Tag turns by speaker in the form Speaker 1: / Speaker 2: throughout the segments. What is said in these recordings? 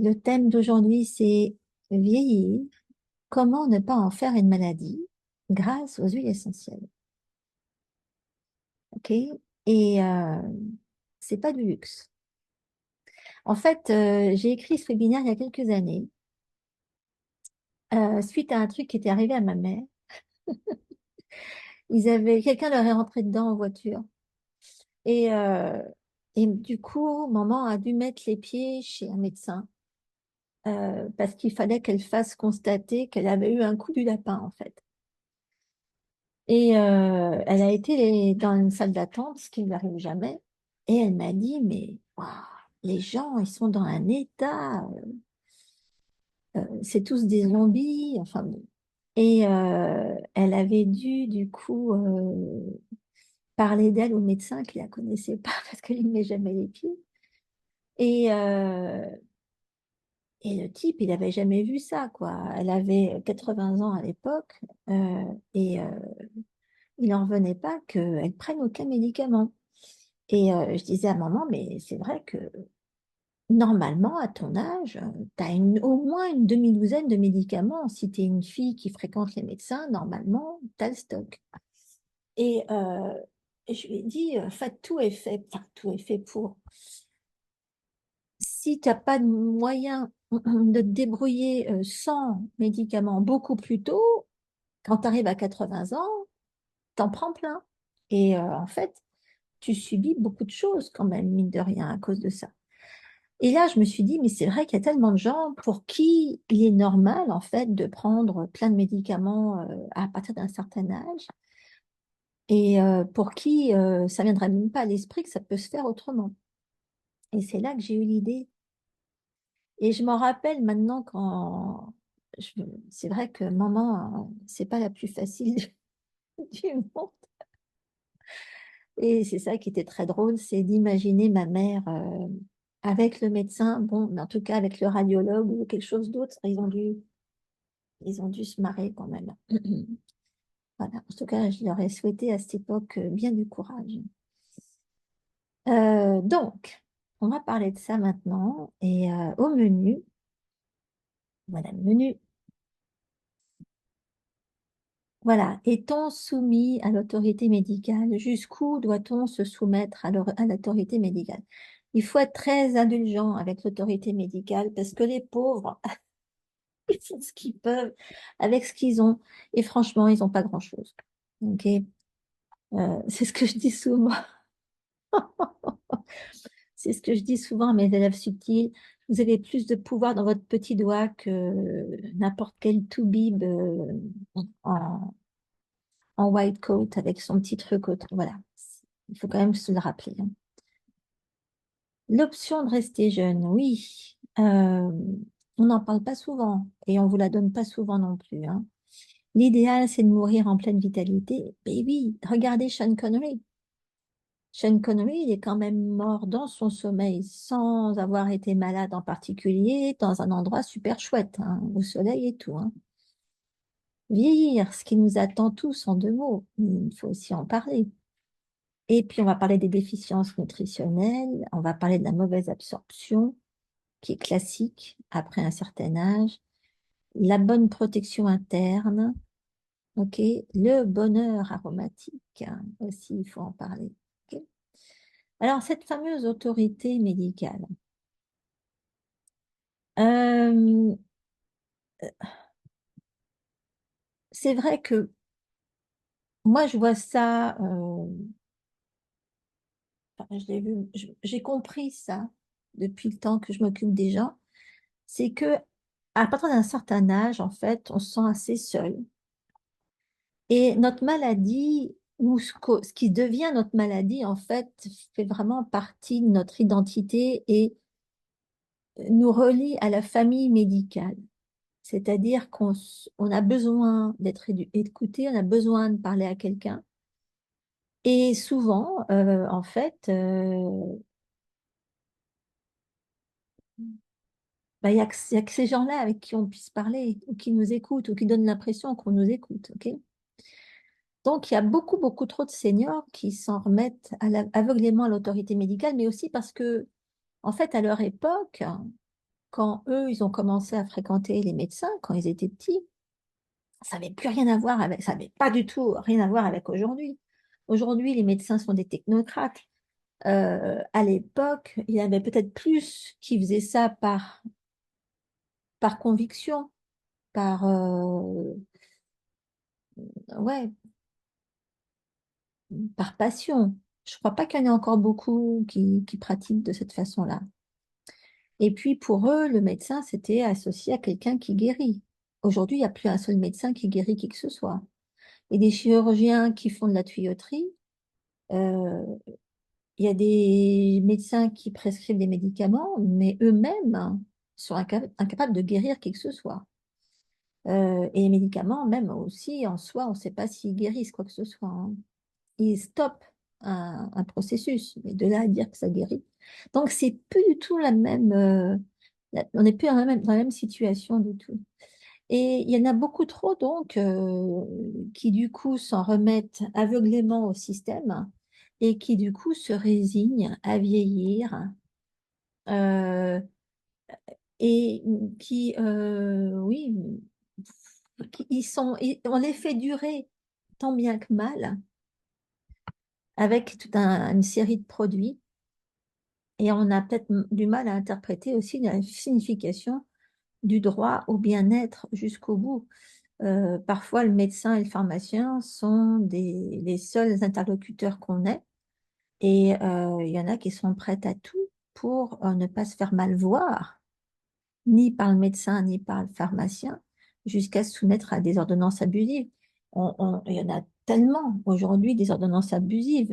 Speaker 1: Le thème d'aujourd'hui, c'est vieillir, comment ne pas en faire une maladie grâce aux huiles essentielles. OK? Et c'est pas du luxe. En fait, j'ai écrit ce webinaire il y a quelques années, suite à un truc qui était arrivé à ma mère. Quelqu'un leur est rentré dedans en voiture. Et, euh, et du coup, maman a dû mettre les pieds chez un médecin parce qu'il fallait qu'elle fasse constater qu'elle avait eu un coup du lapin, en fait. Et elle a été dans une salle d'attente, ce qui ne lui arrive jamais. Et elle m'a dit, mais waouh, les gens, ils sont dans un état, c'est tous des zombies. Enfin, bon. Et elle avait dû, du coup, parler d'elle au médecin qui la connaissait pas parce qu'il ne met jamais les pieds. Et, euh, et le type, il n'avait jamais vu ça, quoi. Elle avait 80 ans à l'époque et il n'en revenait pas qu'elle prenne aucun médicament. Et je disais à maman, mais c'est vrai que normalement, à ton âge, tu as au moins une demi-douzaine de médicaments. Si tu es une fille qui fréquente les médecins, normalement, tu as le stock. Et je lui ai dit, tout est fait, enfin, tout est fait pour. Si tu n'as pas de moyen de te débrouiller sans médicaments beaucoup plus tôt, quand tu arrives à 80 ans, t'en prends plein. Et en fait, tu subis beaucoup de choses quand même, mine de rien, à cause de ça. Et là, je me suis dit, mais c'est vrai qu'il y a tellement de gens pour qui il est normal, en fait, de prendre plein de médicaments à partir d'un certain âge et pour qui ça ne viendrait même pas à l'esprit que ça peut se faire autrement. Et c'est là que j'ai eu l'idée. Et je m'en rappelle maintenant quand... C'est vrai que maman, c'est pas la plus facile du monde. Et c'est ça qui était très drôle, c'est d'imaginer ma mère avec le médecin, bon, mais en tout cas avec le radiologue ou quelque chose d'autre, ils ont dû se marrer quand même. Voilà. En tout cas, je leur ai souhaité à cette époque bien du courage. Donc, on va parler de ça maintenant. Et au menu, voilà le menu. Voilà, est-on soumis à l'autorité médicale? Jusqu'où doit-on se soumettre à l'autorité médicale? Il faut être très indulgent avec l'autorité médicale parce que les pauvres, ils font ce qu'ils peuvent avec ce qu'ils ont. Et franchement, ils n'ont pas grand-chose. Ok. C'est ce que je dis souvent. C'est ce que je dis souvent à mes élèves subtils. Vous avez plus de pouvoir dans votre petit doigt que n'importe quel toubib en, en white coat avec son petit truc autour. Voilà. Il faut quand même se le rappeler, hein. L'option de rester jeune, oui. On n'en parle pas souvent et on ne vous la donne pas souvent non plus, hein. L'idéal, c'est de mourir en pleine vitalité. Mais oui, regardez Sean Connery. Sean Connery, il est quand même mort dans son sommeil sans avoir été malade en particulier, dans un endroit super chouette, hein, au soleil et tout, hein. Vieillir, ce qui nous attend tous en deux mots, il faut aussi en parler. Et puis, on va parler des déficiences nutritionnelles, on va parler de la mauvaise absorption, qui est classique après un certain âge, la bonne protection interne, ok, le bonheur aromatique, hein, aussi, il faut en parler. Ok. Alors, cette fameuse autorité médicale, euh, c'est vrai que moi, je vois ça, enfin, je l'ai vu, j'ai compris ça depuis le temps que je m'occupe des gens, c'est que à partir d'un certain âge, en fait, on se sent assez seul. Et notre maladie, ou ce qui devient notre maladie, en fait, fait vraiment partie de notre identité et nous relie à la famille médicale. C'est-à-dire on a besoin d'être écouté, on a besoin de parler à quelqu'un. Et souvent, en fait, bah, il y a que ces gens-là avec qui on puisse parler, ou qui nous écoutent, ou qui donnent l'impression qu'on nous écoute. Ok. Donc, il y a beaucoup, beaucoup trop de seniors qui s'en remettent aveuglément à l'autorité médicale, mais aussi parce que, en fait, à leur époque, quand eux, ils ont commencé à fréquenter les médecins, quand ils étaient petits, ça n'avait plus rien à voir avec, ça n'avait pas du tout rien à voir avec aujourd'hui. Aujourd'hui, les médecins sont des technocrates. À l'époque, il y avait peut-être plus qui faisaient ça par conviction, par, ouais, par passion. Je ne crois pas qu'il y en ait encore beaucoup qui pratiquent de cette façon-là. Et puis pour eux, le médecin, c'était associé à quelqu'un qui guérit. Aujourd'hui, il n'y a plus un seul médecin qui guérit qui que ce soit. Et des chirurgiens qui font de la tuyauterie, euh, il y a des médecins qui prescrivent des médicaments, mais eux-mêmes sont incapables de guérir qui que ce soit. Et les médicaments, même aussi, en soi, on ne sait pas s'ils guérissent quoi que ce soit, hein. Ils stoppent un processus, mais de là à dire que ça guérit. Donc, c'est plus du tout la même, on n'est plus dans la même situation du tout. Et il y en a beaucoup trop, donc, qui du coup s'en remettent aveuglément au système et qui du coup se résignent à vieillir euh, et qui, oui, on les fait durer tant bien que mal avec une série de produits et on a peut-être du mal à interpréter aussi la signification du droit au bien-être jusqu'au bout. Parfois, le médecin et le pharmacien sont les seuls interlocuteurs qu'on ait. Et il y en a qui sont prêts à tout pour ne pas se faire mal voir, ni par le médecin, ni par le pharmacien, jusqu'à se soumettre à des ordonnances abusives. Il y en a tellement aujourd'hui des ordonnances abusives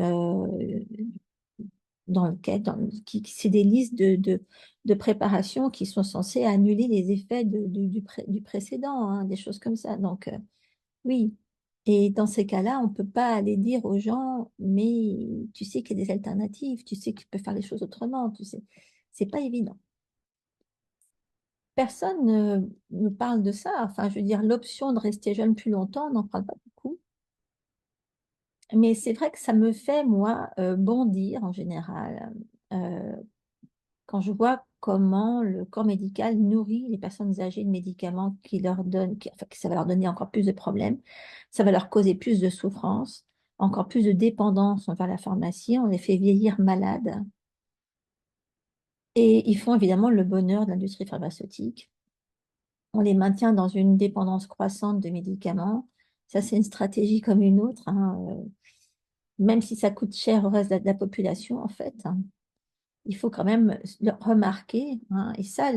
Speaker 1: dans lequel, c'est des listes de préparations qui sont censées annuler les effets du précédent, hein, des choses comme ça. Donc, oui. Et dans ces cas-là, on ne peut pas aller dire aux gens, mais tu sais qu'il y a des alternatives, tu sais que tu peux faire les choses autrement, tu sais. C'est pas évident. Personne ne parle de ça. Enfin, je veux dire, l'option de rester jeune plus longtemps, on n'en parle pas beaucoup. Mais c'est vrai que ça me fait, moi, bondir en général. Euh, Quand je vois comment le corps médical nourrit les personnes âgées de médicaments qui leur donnent, enfin, que ça va leur donner encore plus de problèmes, ça va leur causer plus de souffrance, encore plus de dépendance envers la pharmacie, on les fait vieillir malades et ils font évidemment le bonheur de l'industrie pharmaceutique. On les maintient dans une dépendance croissante de médicaments. Ça, c'est une stratégie comme une autre, hein, même si ça coûte cher au reste de la population, en fait, hein. Il faut quand même le remarquer, hein, et ça,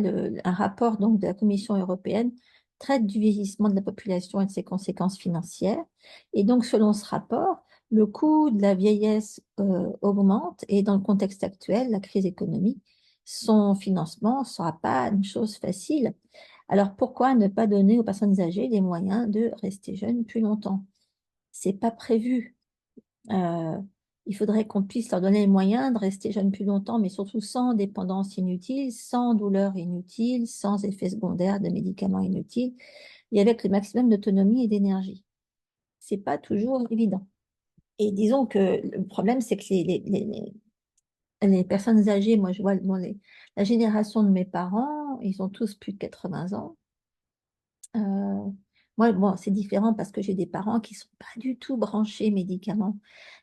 Speaker 1: un rapport donc de la Commission européenne traite du vieillissement de la population et de ses conséquences financières. Et donc, selon ce rapport, le coût de la vieillesse augmente et dans le contexte actuel, la crise économique, son financement ne sera pas une chose facile. Alors, pourquoi ne pas donner aux personnes âgées les moyens de rester jeunes plus longtemps? C'est pas prévu. Euh, il faudrait qu'on puisse leur donner les moyens de rester jeunes plus longtemps, mais surtout sans dépendance inutile, sans douleur inutile, sans effets secondaires de médicaments inutiles, et avec le maximum d'autonomie et d'énergie. C'est pas toujours évident. Et disons que le problème, c'est que les personnes âgées, moi je vois la génération de mes parents, ils ont tous plus de 80 ans. Euh, Moi, bon, c'est différent parce que j'ai des parents qui sont pas du tout branchés médicaments.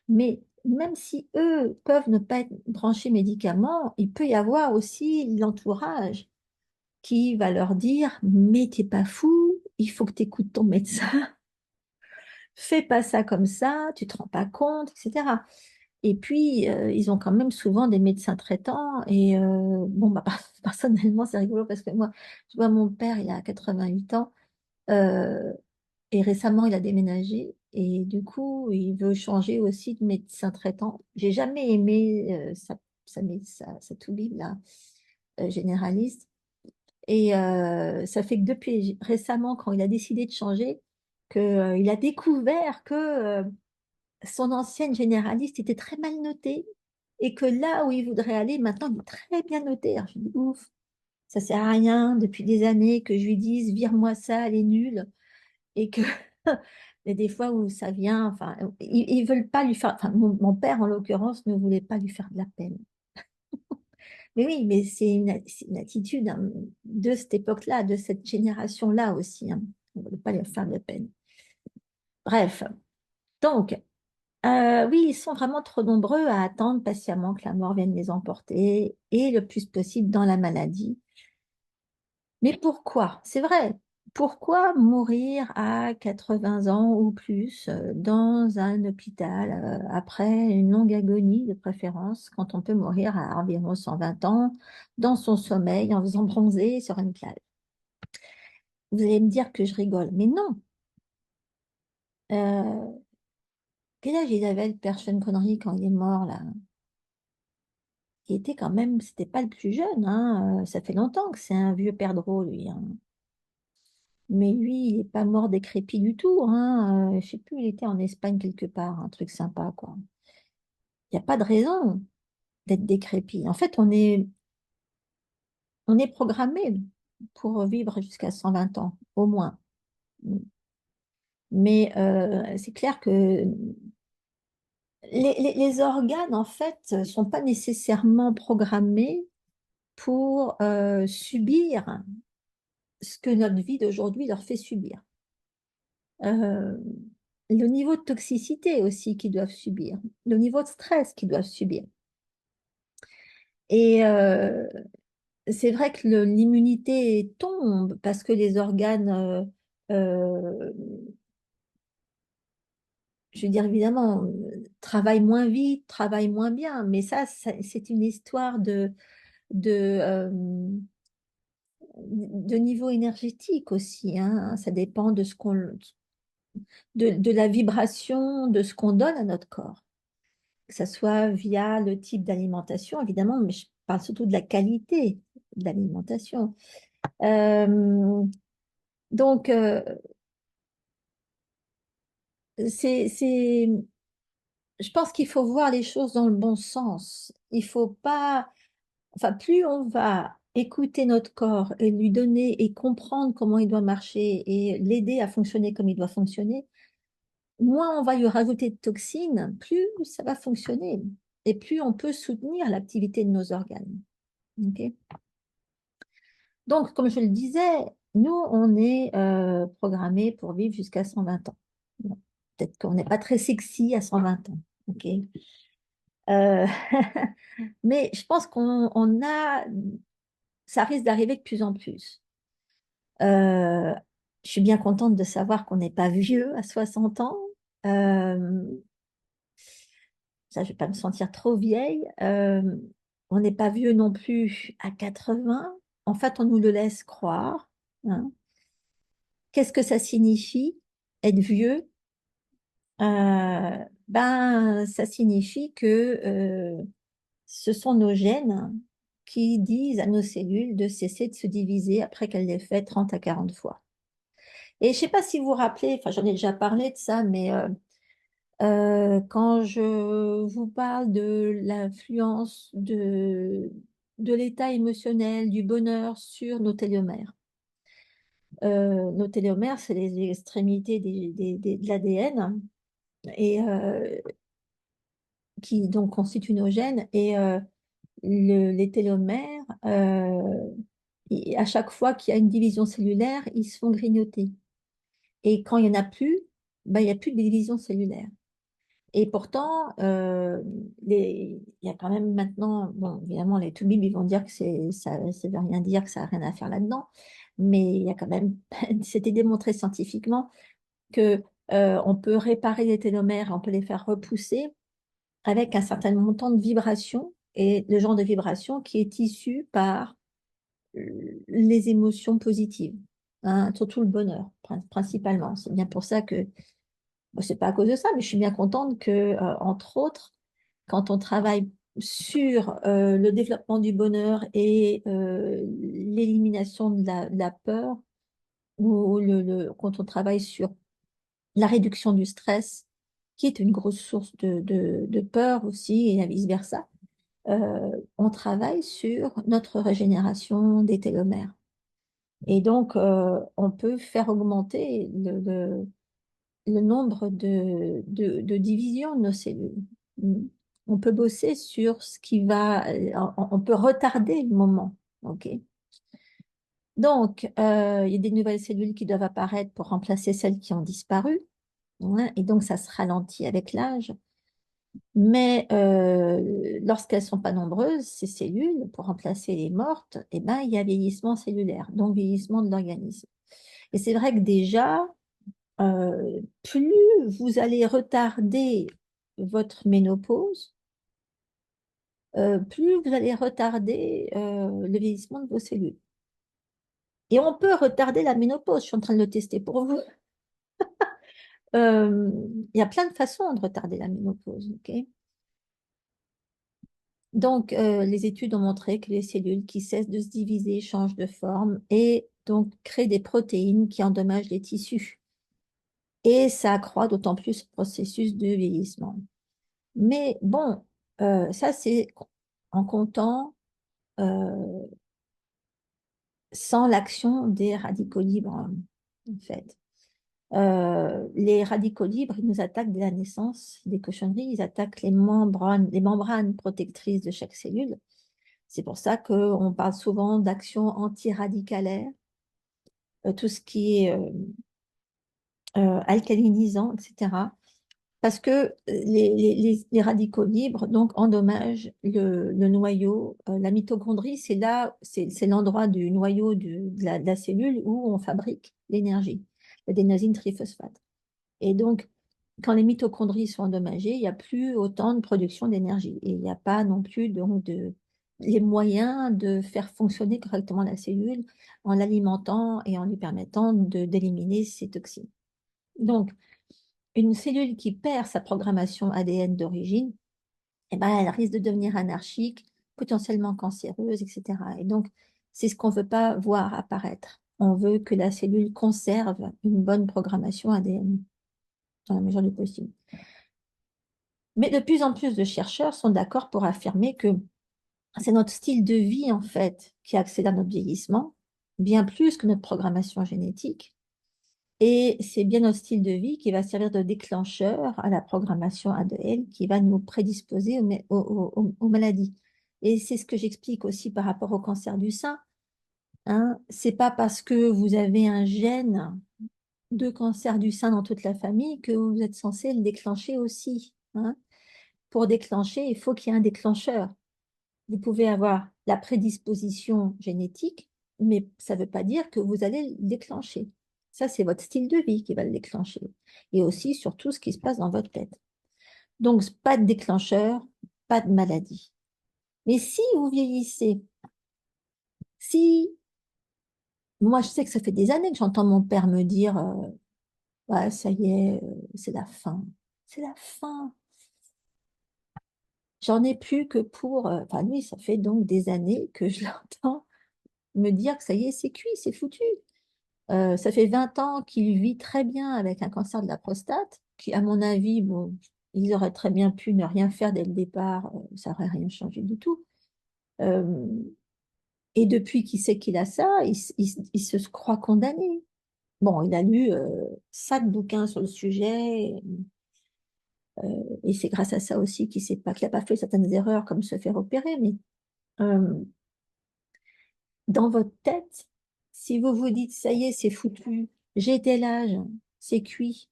Speaker 1: Mais même si eux peuvent ne pas être branchés médicaments, il peut y avoir aussi l'entourage qui va leur dire, mais t'es pas fou, il faut que tu écoutes ton médecin, fais pas ça comme ça, tu te rends pas compte, etc. Et puis, ils ont quand même souvent des médecins traitants. Et bon, bah, personnellement, c'est rigolo parce que moi, je vois mon père, il a 88 ans. euh, Et récemment, il a déménagé et du coup, il veut changer aussi de médecin traitant. J'ai jamais aimé sa toubib, là, généraliste. Et ça fait que depuis récemment, quand il a décidé de changer, il a découvert que son ancienne généraliste était très mal notée et que là où il voudrait aller, maintenant, il est très bien noté. Alors, je dis, ouf, ça sert à rien depuis des années que je lui dise, vire-moi ça, elle est nulle et que il y a des fois où ça vient, enfin, ils veulent pas lui faire, enfin, mon père en l'occurrence ne voulait pas lui faire de la peine. Mais oui, mais c'est une attitude hein, de cette époque-là, de cette génération-là aussi, hein. On ne veut pas leur faire de peine. Bref, donc, oui, ils sont vraiment trop nombreux à attendre patiemment que la mort vienne les emporter et le plus possible dans la maladie. Mais pourquoi? C'est vrai. Pourquoi mourir à 80 ans ou plus dans un hôpital après une longue agonie de préférence quand on peut mourir à environ 120 ans dans son sommeil en faisant bronzer sur une plage? Vous allez me dire que je rigole, mais non. Euh, Quel âge il avait le père Sean Connery quand il est mort là? Il était quand même, c'était pas le plus jeune, hein. Ça fait longtemps que c'est un vieux perdreau lui, hein. Mais lui, il n'est pas mort décrépit du tout, hein. Je sais plus, il était en Espagne quelque part, un truc sympa, quoi. Il n'y a pas de raison d'être décrépit. En fait, on est programmé pour vivre jusqu'à 120 ans, au moins. Mais c'est clair que les organes, en fait, sont pas nécessairement programmés pour subir ce que notre vie d'aujourd'hui leur fait subir. Euh, le niveau de toxicité aussi qu'ils doivent subir, le niveau de stress qu'ils doivent subir. Et c'est vrai que l'immunité tombe parce que les organes, euh, je veux dire évidemment, travaillent moins vite, travaillent moins bien, mais c'est une histoire de, de niveau énergétique aussi, hein. Ça dépend de de la vibration de ce qu'on donne à notre corps, que ce soit via le type d'alimentation, évidemment, mais je parle surtout de la qualité de l'alimentation. Euh, donc, c'est, je pense qu'il faut voir les choses dans le bon sens. Il faut pas, enfin, plus on va écouter notre corps et lui donner et comprendre comment il doit marcher et l'aider à fonctionner comme il doit fonctionner, moins on va lui rajouter de toxines, plus ça va fonctionner et plus on peut soutenir l'activité de nos organes. Ok. Donc, comme je le disais, nous, on est programmé pour vivre jusqu'à 120 ans. Bon, peut-être qu'on n'est pas très sexy à 120 ans. Ok. Euh, mais je pense ça risque d'arriver de plus en plus. Euh, je suis bien contente de savoir qu'on n'est pas vieux à 60 ans. Euh, Ça, je vais pas me sentir trop vieille. On n'est pas vieux non plus à 80. En fait, on nous le laisse croire, hein. Qu'est-ce que ça signifie, être vieux? Ben, ça signifie que ce sont nos gènes qui disent à nos cellules de cesser de se diviser après qu'elles l'aient fait 30 à 40 fois. Et je ne sais pas si vous vous rappelez, enfin j'en ai déjà parlé de ça, mais quand je vous parle de l'influence de l'état émotionnel, du bonheur sur nos télomères. Nos télomères, c'est les extrémités de l'ADN et qui donc constituent nos gènes. Et les télomères, à chaque fois qu'il y a une division cellulaire, ils se font grignoter. Et quand il n'y en a plus, ben, il n'y a plus de division cellulaire. Et pourtant, il y a quand même maintenant, bon, évidemment, les toubibs, ils vont dire que ça ne veut rien dire, que ça n'a rien à faire là-dedans, mais il y a quand même, c'était démontré scientifiquement que on peut réparer les télomères, on peut les faire repousser avec un certain montant de vibration et le genre de vibration qui est issu par les émotions positives, hein, surtout le bonheur, principalement. C'est bien pour ça que bon, c'est pas à cause de ça, mais je suis bien contente que, entre autres, quand on travaille sur le développement du bonheur et l'élimination de la peur, ou quand on travaille sur la réduction du stress, qui est une grosse source de peur aussi, et vice-versa, on travaille sur notre régénération des télomères. Et donc, on peut faire augmenter le nombre de divisions de nos cellules. Mm. On peut bosser sur ce qui va, on peut retarder le moment. OK? Donc, il y a des nouvelles cellules qui doivent apparaître pour remplacer celles qui ont disparu, hein, et donc ça se ralentit avec l'âge. Mais lorsqu'elles ne sont pas nombreuses, ces cellules, pour remplacer les mortes, eh ben, il y a vieillissement cellulaire, donc vieillissement de l'organisme. Et c'est vrai que déjà, plus vous allez retarder votre ménopause, plus vous allez retarder le vieillissement de vos cellules. Et on peut retarder la ménopause, je suis en train de le tester pour vous. Euh, il y a plein de façons de retarder la ménopause, ok? Donc, les études ont montré que les cellules qui cessent de se diviser changent de forme et donc créent des protéines qui endommagent les tissus. Et ça accroît d'autant plus le processus de vieillissement. Mais bon, ça c'est en comptant euh, sans l'action des radicaux libres, hein, en fait. Les radicaux libres, ils nous attaquent dès la naissance, des cochonneries, ils attaquent les membranes protectrices de chaque cellule. C'est pour ça qu'on parle souvent d'action antiradicalaire, tout ce qui est alcalinisant, etc. Parce que les radicaux libres donc endommagent le noyau. La mitochondrie, c'est là, c'est l'endroit du noyau de la cellule où on fabrique l'énergie, l'adénosine triphosphate. Et donc, quand les mitochondries sont endommagées, il n'y a plus autant de production d'énergie. Et il n'y a pas non plus donc, les moyens de faire fonctionner correctement la cellule en l'alimentant et en lui permettant d'éliminer ces toxines. Donc, une cellule qui perd sa programmation ADN d'origine, eh ben, elle risque de devenir anarchique, potentiellement cancéreuse, etc. Et donc, c'est ce qu'on ne veut pas voir apparaître. On veut que la cellule conserve une bonne programmation ADN dans la mesure du possible. Mais de plus en plus de chercheurs sont d'accord pour affirmer que c'est notre style de vie, en fait, qui accélère notre vieillissement, bien plus que notre programmation génétique. Et c'est bien notre style de vie qui va servir de déclencheur à la programmation ADN qui va nous prédisposer aux maladies. Et c'est ce que j'explique aussi par rapport au cancer du sein. Hein. C'est pas parce que vous avez un gène de cancer du sein dans toute la famille que vous êtes censé le déclencher aussi. Hein. Pour déclencher, il faut qu'il y ait un déclencheur. Vous pouvez avoir la prédisposition génétique, mais ça ne veut pas dire que vous allez le déclencher. Ça, c'est votre style de vie qui va le déclencher. Et aussi sur tout ce qui se passe dans votre tête. Donc, pas de déclencheur, pas de maladie. Mais si vous vieillissez, si, moi je sais que ça fait des années que j'entends mon père me dire, ouais, ça y est, c'est la fin. C'est la fin. J'en ai plus que pour, enfin lui, ça fait donc des années que je l'entends me dire que ça y est, c'est cuit, c'est foutu. Ça fait 20 ans qu'il vit très bien avec un cancer de la prostate, qui, à mon avis, bon, ils auraient très bien pu ne rien faire dès le départ, ça n'aurait rien changé du tout. Euh, et depuis qu'il sait qu'il a ça, il se croit condamné. Bon, il a lu ça de bouquins sur le sujet, et c'est grâce à ça aussi qu'il sait pas, qu'il n'a pas fait certaines erreurs comme se faire opérer, mais euh, dans votre tête, si vous vous dites, ça y est, c'est foutu, j'ai tel âge, c'est cuit.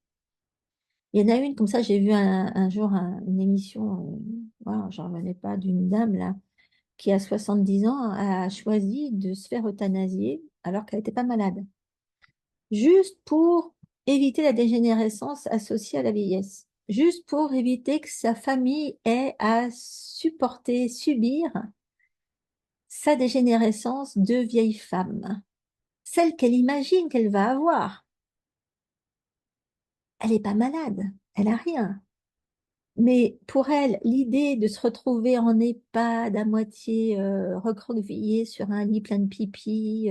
Speaker 1: Il y en a une, comme ça, j'ai vu un jour une émission, voilà, j'en revenais pas, d'une dame là, qui à 70 ans a choisi de se faire euthanasier alors qu'elle n'était pas malade, juste pour éviter la dégénérescence associée à la vieillesse, juste pour éviter que sa famille ait à supporter, subir sa dégénérescence de vieille femme, celle qu'elle imagine qu'elle va avoir. Elle n'est pas malade, elle n'a rien. Mais pour elle, l'idée de se retrouver en EHPAD à moitié recroquevillée sur un lit plein de pipi,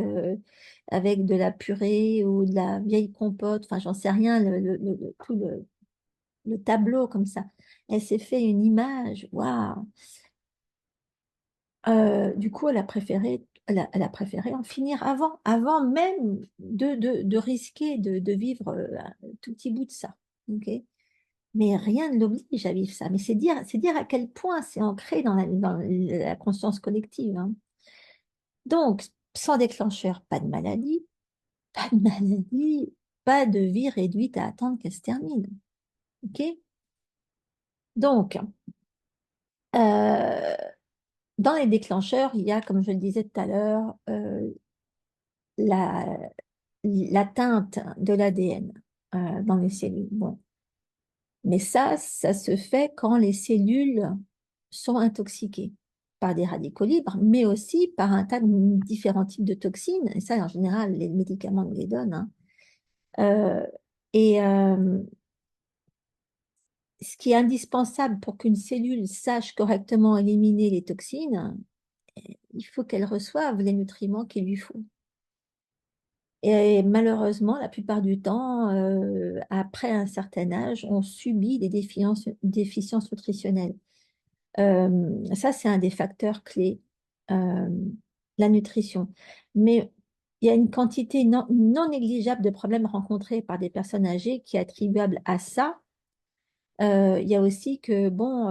Speaker 1: avec de la purée ou de la vieille compote, enfin j'en sais rien, tout le tableau comme ça. Elle s'est fait une image, waouh! Du coup, elle a préféré en finir avant même de risquer de vivre un tout petit bout de ça. Ok. Mais rien ne l'oblige à vivre ça. Mais c'est dire à quel point c'est ancré dans la conscience collective, hein. Donc, sans déclencheur, pas de maladie, pas de maladie, pas de vie réduite à attendre qu'elle se termine. OK? Donc, euh, dans les déclencheurs, il y a, comme je le disais tout à l'heure, la, l'atteinte de l'ADN dans les cellules. Bon. Mais ça se fait quand les cellules sont intoxiquées par des radicaux libres, mais aussi par un tas de différents types de toxines. Et ça, en général, les médicaments nous les donnent, hein. Euh, et ce qui est indispensable pour qu'une cellule sache correctement éliminer les toxines, il faut qu'elle reçoive les nutriments qu'il lui faut. Et malheureusement, la plupart du temps, après un certain âge, on subit des déficiences nutritionnelles. Ça, c'est un des facteurs clés, euh, la nutrition. Mais il y a une quantité non négligeable de problèmes rencontrés par des personnes âgées qui est attribuable à ça. Il y a aussi que, bon,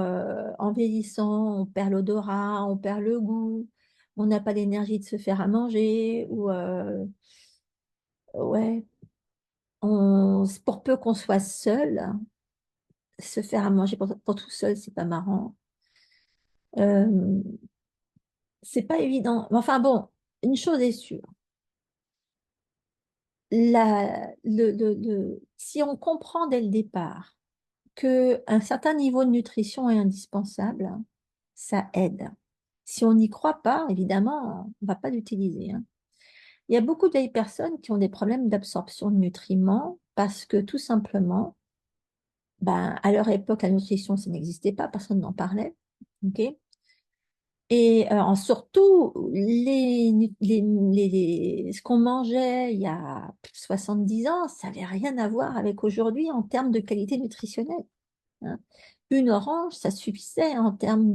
Speaker 1: en vieillissant, on perd l'odorat, on perd le goût, on n'a pas l'énergie de se faire à manger, ou ouais, pour peu qu'on soit seul, se faire à manger pour tout seul, c'est pas marrant. Euh, c'est pas évident. Enfin bon, une chose est sûre. Si on comprend dès le départ qu'un certain niveau de nutrition est indispensable, ça aide. Si on n'y croit pas, évidemment, on ne va pas l'utiliser, hein. Il y a beaucoup de vieilles personnes qui ont des problèmes d'absorption de nutriments parce que tout simplement, ben, à leur époque, la nutrition, ça n'existait pas, personne n'en parlait. Ok. Et surtout, ce qu'on mangeait il y a plus de 70 ans, ça n'avait rien à voir avec aujourd'hui en termes de qualité nutritionnelle, hein. Une orange, ça suffisait en termes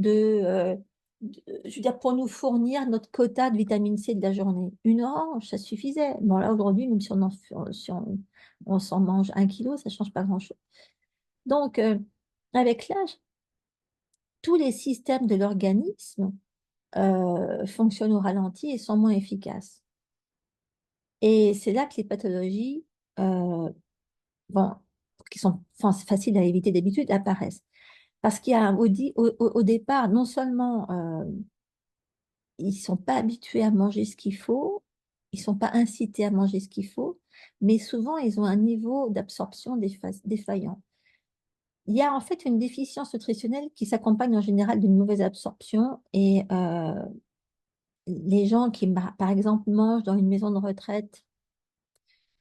Speaker 1: je veux dire, pour nous fournir notre quota de vitamine C de la journée. Une orange, ça suffisait. Bon, là, aujourd'hui, même si on s'en mange 1 kilo, ça ne change pas grand-chose. Donc, avec l'âge, tous les systèmes de l'organisme fonctionnent au ralenti et sont moins efficaces. Et c'est là que les pathologies, euh, bon, qui sont enfin, c'est facile à éviter d'habitude, apparaissent. Parce qu'il y a au départ, non seulement ils ne sont pas habitués à manger ce qu'il faut, ils ne sont pas incités à manger ce qu'il faut, mais souvent ils ont un niveau d'absorption défaillant. Il y a en fait une déficience nutritionnelle qui s'accompagne en général d'une mauvaise absorption et les gens qui, par exemple, mangent dans une maison de retraite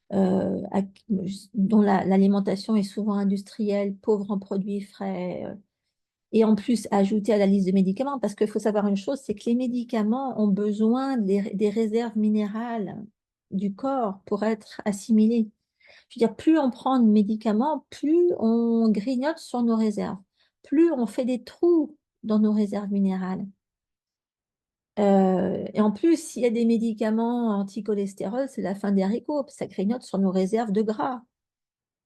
Speaker 1: dont l'alimentation est souvent industrielle, pauvre en produits frais, et en plus ajoutée à la liste de médicaments, parce qu'il faut savoir une chose, c'est que les médicaments ont besoin des réserves minérales du corps pour être assimilés. Je veux dire, plus on prend de médicaments, plus on grignote sur nos réserves, plus on fait des trous dans nos réserves minérales. Et en plus, s'il y a des médicaments anti-cholestérol, c'est la fin des haricots, parce que ça grignote sur nos réserves de gras.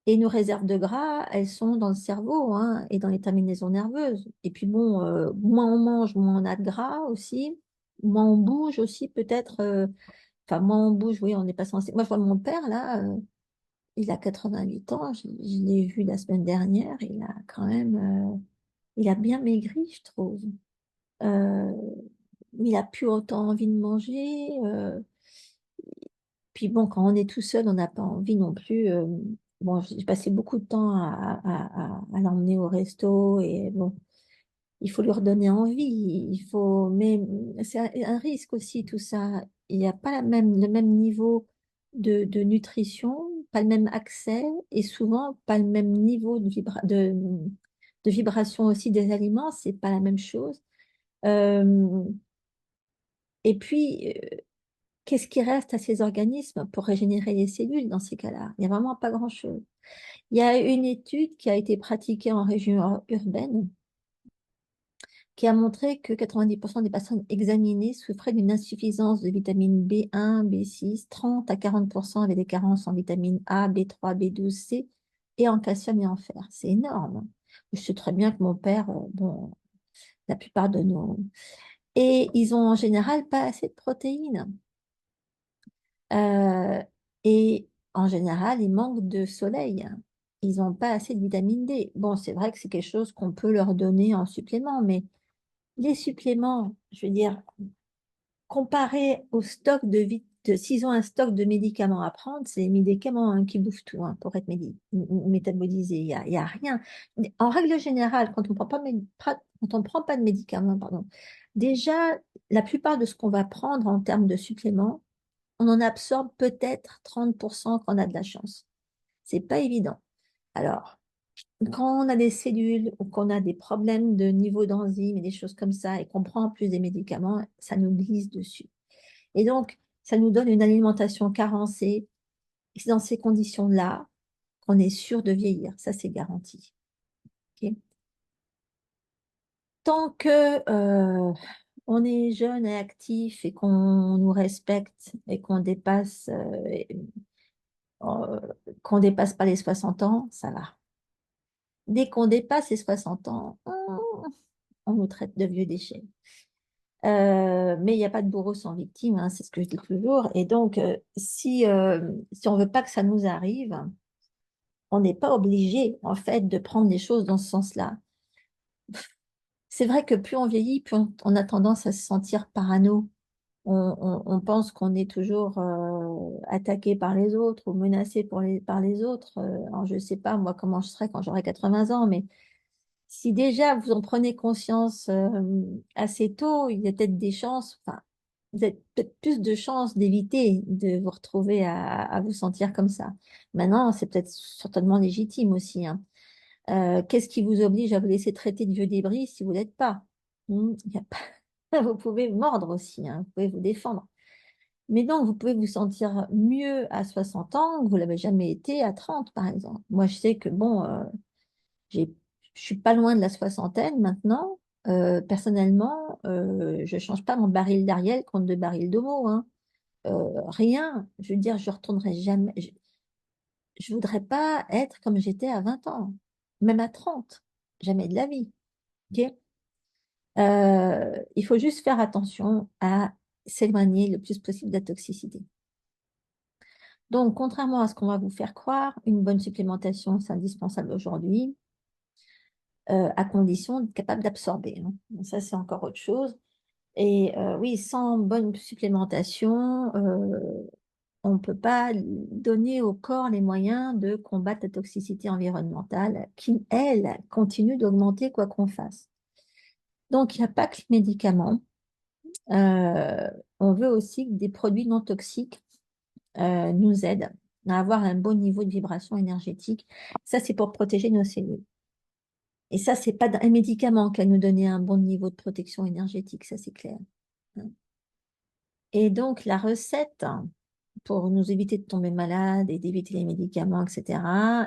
Speaker 1: Et nos réserves de gras, elles sont dans le cerveau, hein, et dans les terminaisons nerveuses. Et puis bon, moins on mange, moins on a de gras aussi, moins on bouge aussi peut-être. Enfin, moins on bouge, oui, on n'est pas censé. Moi, je vois mon père là, il a 88 ans, je l'ai vu la semaine dernière, il a quand même, il a bien maigri, je trouve. Euh, il a plus autant envie de manger. Puis bon, quand on est tout seul, on n'a pas envie non plus. Bon, j'ai passé beaucoup de temps à l'emmener au resto et bon, il faut lui redonner envie. Mais c'est un risque aussi tout ça. Il n'y a pas le même niveau de nutrition, pas le même accès et souvent pas le même niveau de vibration aussi des aliments. C'est pas la même chose. Euh, et puis, qu'est-ce qui reste à ces organismes pour régénérer les cellules dans ces cas-là? Il n'y a vraiment pas grand-chose. Il y a une étude qui a été pratiquée en région urbaine qui a montré que 90% des personnes examinées souffraient d'une insuffisance de vitamine B1, B6, 30 à 40% avaient des carences en vitamine A, B3, B12, C et en calcium et en fer. C'est énorme. Je sais très bien que mon père, bon, la plupart de nos... Et ils ont en général pas assez de protéines. Euh, et en général, ils manquent de soleil. Ils n'ont pas assez de vitamine D. Bon, c'est vrai que c'est quelque chose qu'on peut leur donner en supplément, mais les suppléments, je veux dire, comparé au stock s'ils ont un stock de médicaments à prendre, c'est les médicaments qui bouffent tout pour être métabolisé. Il y a rien. En règle générale, quand on prend pas quand on prend pas de médicaments, pardon, déjà, la plupart de ce qu'on va prendre en termes de suppléments, on en absorbe peut-être 30% quand on a de la chance. C'est pas évident. Alors, quand on a des cellules ou qu'on a des problèmes de niveau d'enzymes et des choses comme ça et qu'on prend en plus des médicaments, ça nous glisse dessus. Et donc, ça nous donne une alimentation carencée. Et c'est dans ces conditions-là qu'on est sûr de vieillir. Ça, c'est garanti. Ok. Tant que on est jeune et actif et qu'on nous respecte et euh, qu'on dépasse pas les 60 ans, ça va. Dès qu'on dépasse les 60 ans, on nous traite de vieux déchets. Mais il n'y a pas de bourreau sans victime, hein, c'est ce que je dis toujours. Et donc, si on veut pas que ça nous arrive, on n'est pas obligé, en fait, de prendre les choses dans ce sens-là. C'est vrai que plus on vieillit, plus on a tendance à se sentir parano. On pense qu'on est toujours attaqué par les autres ou menacé par les autres. Alors, je ne sais pas, moi, comment je serai quand j'aurai 80 ans, mais si déjà vous en prenez conscience assez tôt, il y a peut-être des chances, enfin, vous avez peut-être plus de chances d'éviter de vous retrouver à vous sentir comme ça. Maintenant, c'est peut-être certainement légitime aussi, hein. Qu'est-ce qui vous oblige à vous laisser traiter de vieux débris si vous n'êtes pas? Il y a pas... Vous pouvez mordre aussi, hein, vous pouvez vous défendre. Mais donc, vous pouvez vous sentir mieux à 60 ans que vous l'avez jamais été à 30, par exemple. Moi, je sais que, bon, j'ai, je suis pas loin de la soixantaine maintenant. Personnellement, je change pas mon baril d'Ariel contre deux barils d'Homo, hein. Rien. Je veux dire, je retournerai jamais. Je voudrais pas être comme j'étais à 20 ans, même à 30. Jamais de la vie. Ok. Il faut juste faire attention à s'éloigner le plus possible de la toxicité. Donc, contrairement à ce qu'on va vous faire croire, une bonne supplémentation, c'est indispensable aujourd'hui, à condition d'être capable d'absorber, hein. Donc ça, c'est encore autre chose. Et oui, sans bonne supplémentation, on ne peut pas donner au corps les moyens de combattre la toxicité environnementale qui, elle, continue d'augmenter quoi qu'on fasse. Donc, il n'y a pas que les médicaments. Euh, on veut aussi que des produits non toxiques nous aident à avoir un bon niveau de vibration énergétique. Ça, c'est pour protéger nos cellules. Et ça, c'est pas un médicament qui va nous donner un bon niveau de protection énergétique, ça c'est clair. Et donc, la recette pour nous éviter de tomber malade et d'éviter les médicaments, etc.,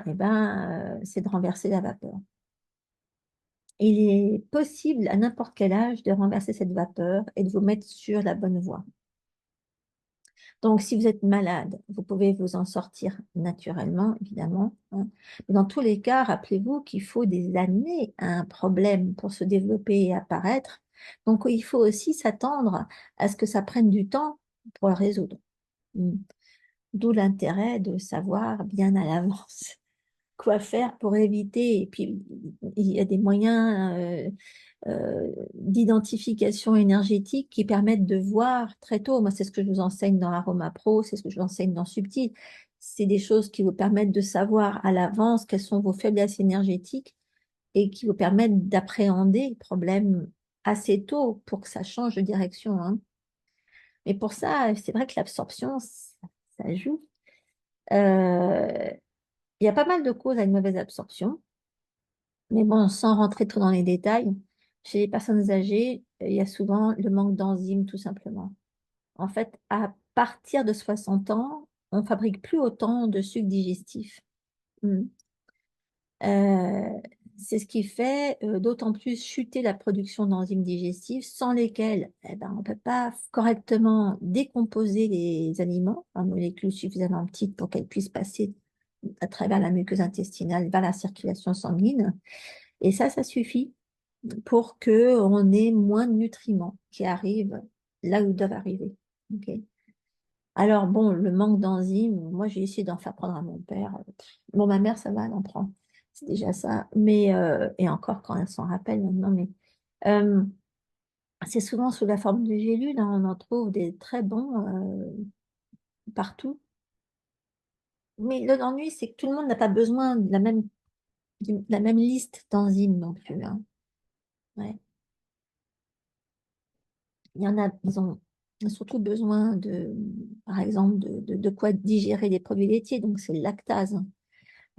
Speaker 1: eh ben, c'est de renverser la vapeur. Il est possible à n'importe quel âge de renverser cette vapeur et de vous mettre sur la bonne voie. Donc, si vous êtes malade, vous pouvez vous en sortir naturellement, évidemment, hein. Mais dans tous les cas, rappelez-vous qu'il faut des années à un problème pour se développer et apparaître. Donc, il faut aussi s'attendre à ce que ça prenne du temps pour le résoudre. Mm. D'où l'intérêt de savoir bien à l'avance quoi faire pour éviter. Et puis, il y a des moyens d'identification énergétique qui permettent de voir très tôt. Moi, c'est ce que je vous enseigne dans Aroma Pro, c'est ce que je vous enseigne dans Subtil. C'est des choses qui vous permettent de savoir à l'avance quelles sont vos faiblesses énergétiques et qui vous permettent d'appréhender le problème assez tôt pour que ça change de direction, hein. Mais pour ça, c'est vrai que l'absorption, ça joue. Euh, il y a pas mal de causes à une mauvaise absorption. Mais bon, sans rentrer trop dans les détails, chez les personnes âgées, il y a souvent le manque d'enzymes, tout simplement. En fait, à partir de 60 ans, on ne fabrique plus autant de sucre digestif. Mm. Euh, c'est ce qui fait d'autant plus chuter la production d'enzymes digestives, sans lesquelles eh ben, on ne peut pas correctement décomposer les aliments en molécules suffisamment petites pour qu'elles puissent passer à travers la muqueuse intestinale vers la circulation sanguine. Et ça suffit pour que on ait moins de nutriments qui arrivent là où ils doivent arriver. Ok. Alors bon, le manque d'enzymes, moi j'ai essayé d'en faire prendre à mon père. Bon, ma mère, ça va, elle en prend. C'est déjà ça. Mais, et encore quand elle s'en rappelle maintenant, mais euh, c'est souvent sous la forme de gélules, hein, on en trouve des très bons partout. Mais l'ennui, c'est que tout le monde n'a pas besoin de la même liste d'enzymes non plus, hein. Ouais. Il y en a, ils ont surtout besoin de, par exemple, de quoi digérer les produits laitiers, donc c'est le lactase.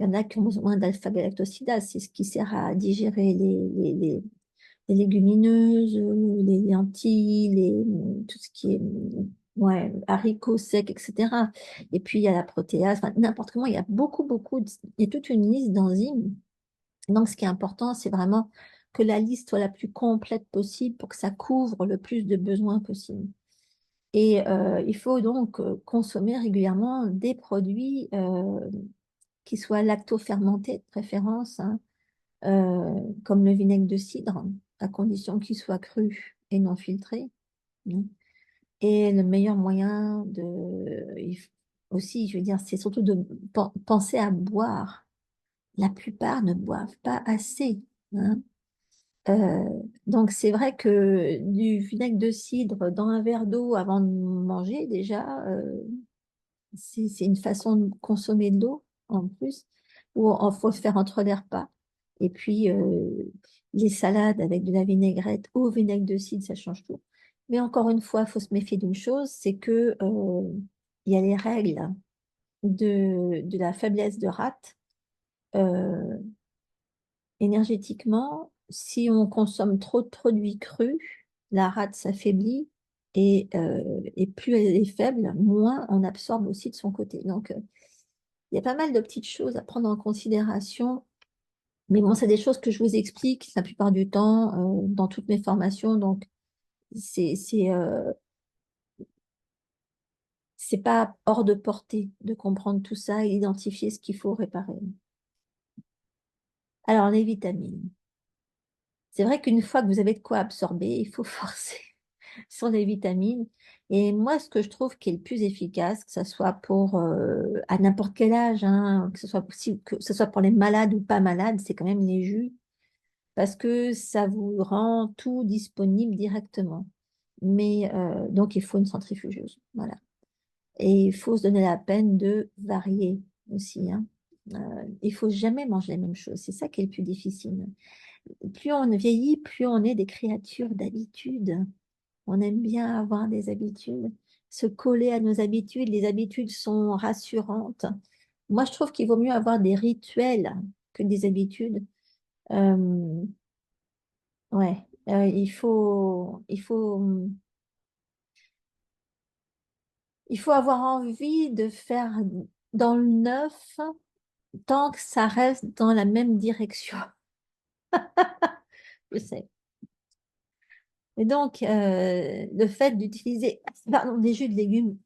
Speaker 1: Il y en a qui ont besoin d'alpha-galactosidase, c'est ce qui sert à digérer les légumineuses, les lentilles, tout ce qui est ouais, haricots secs, etc. Et puis il y a la protéase, enfin, n'importe comment, il y a il y a toute une liste d'enzymes. Donc ce qui est important, c'est vraiment que la liste soit la plus complète possible pour que ça couvre le plus de besoins possible. Et il faut donc consommer régulièrement des produits qui soient lacto-fermentés de préférence, hein, comme le vinaigre de cidre, à condition qu'il soit cru et non filtré, hein. Et le meilleur moyen aussi, je veux dire, c'est surtout de penser à boire. La plupart ne boivent pas assez, hein. Euh, donc c'est vrai que du vinaigre de cidre dans un verre d'eau avant de manger, déjà, c'est une façon de consommer de l'eau en plus, ou il faut le faire entre les repas. Et puis, les salades avec de la vinaigrette ou au vinaigre de cidre, ça change tout. Mais encore une fois, il faut se méfier d'une chose, c'est que il y a les règles de la faiblesse de rate. Euh, Énergétiquement, si on consomme trop de produits crus, la rate s'affaiblit et plus elle est faible, moins on absorbe aussi de son côté. Donc, il y a pas mal de petites choses à prendre en considération. Mais bon, c'est des choses que je vous explique la plupart du temps dans toutes mes formations. Donc, c'est, c'est, euh, c'est pas hors de portée de comprendre tout ça et d'identifier ce qu'il faut réparer. Alors, les vitamines. C'est vrai qu'une fois que vous avez de quoi absorber, il faut forcer sur les vitamines. Et moi, ce que je trouve qui est le plus efficace, que ce soit pour à n'importe quel âge, hein, que ce soit possible, que ce soit pour les malades ou pas malades, c'est quand même les jus, parce que ça vous rend tout disponible directement. Mais donc, il faut une centrifugeuse. Voilà. Et il faut se donner la peine de varier aussi, hein. Il faut jamais manger la même chose. C'est ça qui est le plus difficile. Plus on vieillit, plus on est des créatures d'habitude. On aime bien avoir des habitudes, se coller à nos habitudes. Les habitudes sont rassurantes. Moi, je trouve qu'il vaut mieux avoir des rituels que des habitudes. Euh, ouais, il faut avoir envie de faire dans le neuf tant que ça reste dans la même direction. Je sais. Et donc, le fait d'utiliser, pardon, des jus de légumes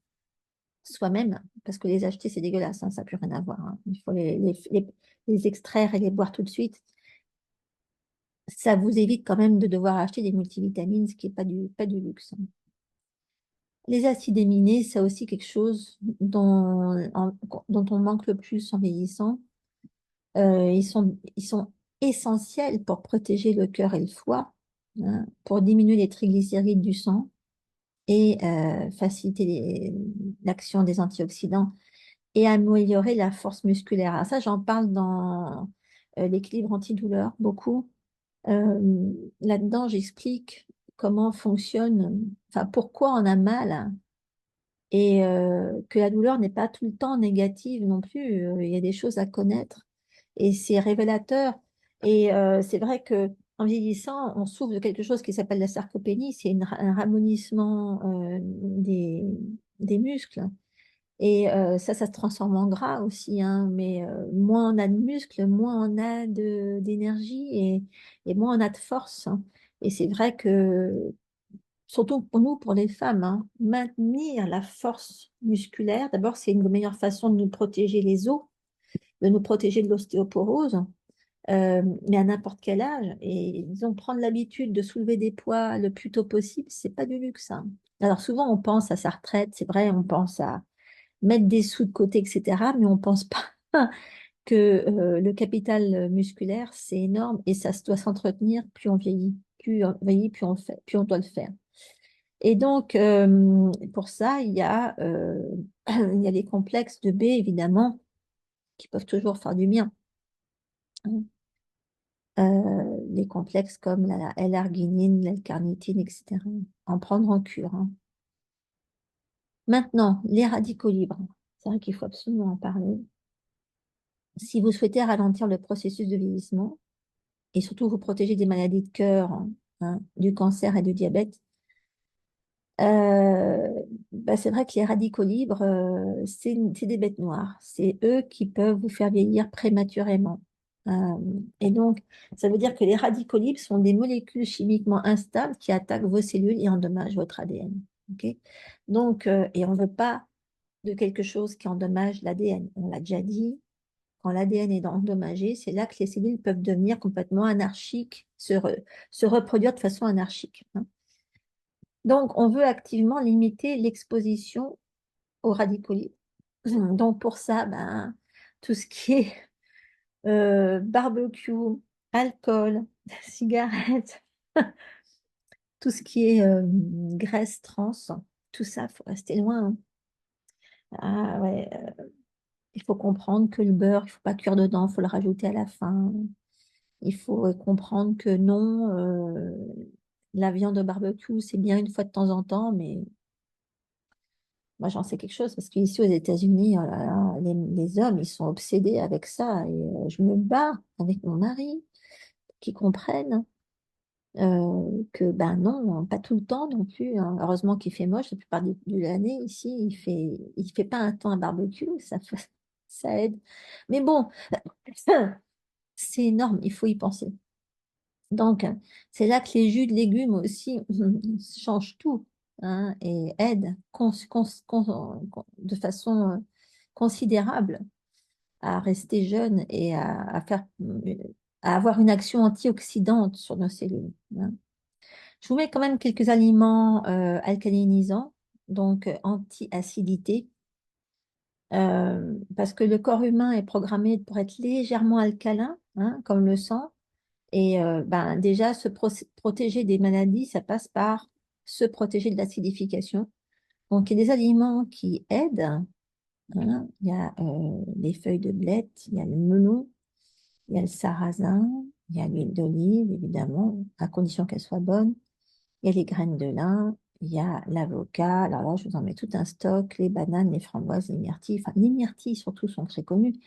Speaker 1: soi-même, parce que les acheter, c'est dégueulasse, hein, ça n'a plus rien à voir, hein. Il faut les extraire et les boire tout de suite. Ça vous évite quand même de devoir acheter des multivitamines, ce qui n'est pas du luxe, hein. Les acides aminés, c'est aussi quelque chose dont on manque le plus en vieillissant. Ils sont essentiels pour protéger le cœur et le foie, hein, pour diminuer les triglycérides du sang et faciliter l'action des antioxydants et améliorer la force musculaire. Alors ça, j'en parle dans l'équilibre antidouleur beaucoup. Là-dedans, j'explique comment fonctionne, enfin pourquoi on a mal et que la douleur n'est pas tout le temps négative non plus. Il y a des choses à connaître et c'est révélateur. Et c'est vrai que en vieillissant, on souffre de quelque chose qui s'appelle la sarcopénie, c'est un ramollissement des muscles. Et ça se transforme en gras aussi, hein, mais moins on a de muscles, moins on a d'énergie et moins on a de force, hein. Et c'est vrai que, surtout pour nous, pour les femmes, hein, maintenir la force musculaire, d'abord, c'est une des meilleures façons de nous protéger les os, de nous protéger de l'ostéoporose, mais à n'importe quel âge. Et disons, prendre l'habitude de soulever des poids le plus tôt possible, c'est pas du luxe, hein. Alors souvent, on pense à sa retraite, c'est vrai, on pense à mettre des sous de côté, etc., mais on pense pas que le capital musculaire, c'est énorme et ça doit s'entretenir plus on vieillit. Plus on vieillit, plus on fait, plus on doit le faire. Et donc, pour ça, il y a les complexes de B, évidemment, qui peuvent toujours faire du bien, hein. Les complexes comme la L-arginine, l'L-carnitine, etc. En prendre en cure, hein. Maintenant, les radicaux libres. C'est vrai qu'il faut absolument en parler. Si vous souhaitez ralentir le processus de vieillissement et surtout vous protéger des maladies de cœur, hein, du cancer et du diabète, Euh, c'est vrai que les radicaux libres, c'est des bêtes noires. C'est eux qui peuvent vous faire vieillir prématurément. Euh, et donc, ça veut dire que les radicaux libres sont des molécules chimiquement instables qui attaquent vos cellules et endommagent votre ADN. Ok. Donc, et on ne veut pas de quelque chose qui endommage l'ADN. On l'a déjà dit, quand l'ADN est endommagé, c'est là que les cellules peuvent devenir complètement anarchiques, se reproduire de façon anarchique, hein. Donc, on veut activement limiter l'exposition aux radicaux libres. Donc, pour ça, tout ce qui est barbecue, alcool, cigarettes, tout ce qui est graisse trans, tout ça, il faut rester loin, hein. Ah, ouais, il faut comprendre que le beurre, il ne faut pas cuire dedans, il faut le rajouter à la fin. Il faut comprendre que non, la viande de barbecue, c'est bien une fois de temps en temps, mais moi, j'en sais quelque chose parce qu'ici aux États-Unis, oh là là, les hommes, ils sont obsédés avec ça. Et je me bats avec mon mari qui comprennent que ben non, pas tout le temps non plus, hein. Heureusement qu'il fait moche la plupart de l'année ici. Il fait pas un temps à barbecue, ça aide. Mais bon, c'est énorme, il faut y penser. Donc, c'est là que les jus de légumes aussi changent tout, hein, et aident de façon considérable à rester jeune et à avoir une action antioxydante sur nos cellules, hein. Je vous mets quand même quelques aliments alcalinisants, donc anti-acidité, parce que le corps humain est programmé pour être légèrement alcalin, hein, comme le sang. Et déjà, protéger des maladies, ça passe par se protéger de l'acidification. Donc, il y a des aliments qui aident, hein. Il y a les feuilles de blette, il y a le melon, il y a le sarrasin, il y a l'huile d'olive, évidemment, à condition qu'elle soit bonne. Il y a les graines de lin, il y a l'avocat. Alors là, je vous en mets tout un stock, les bananes, les framboises, les myrtilles. Enfin, les myrtilles, surtout, sont très connues.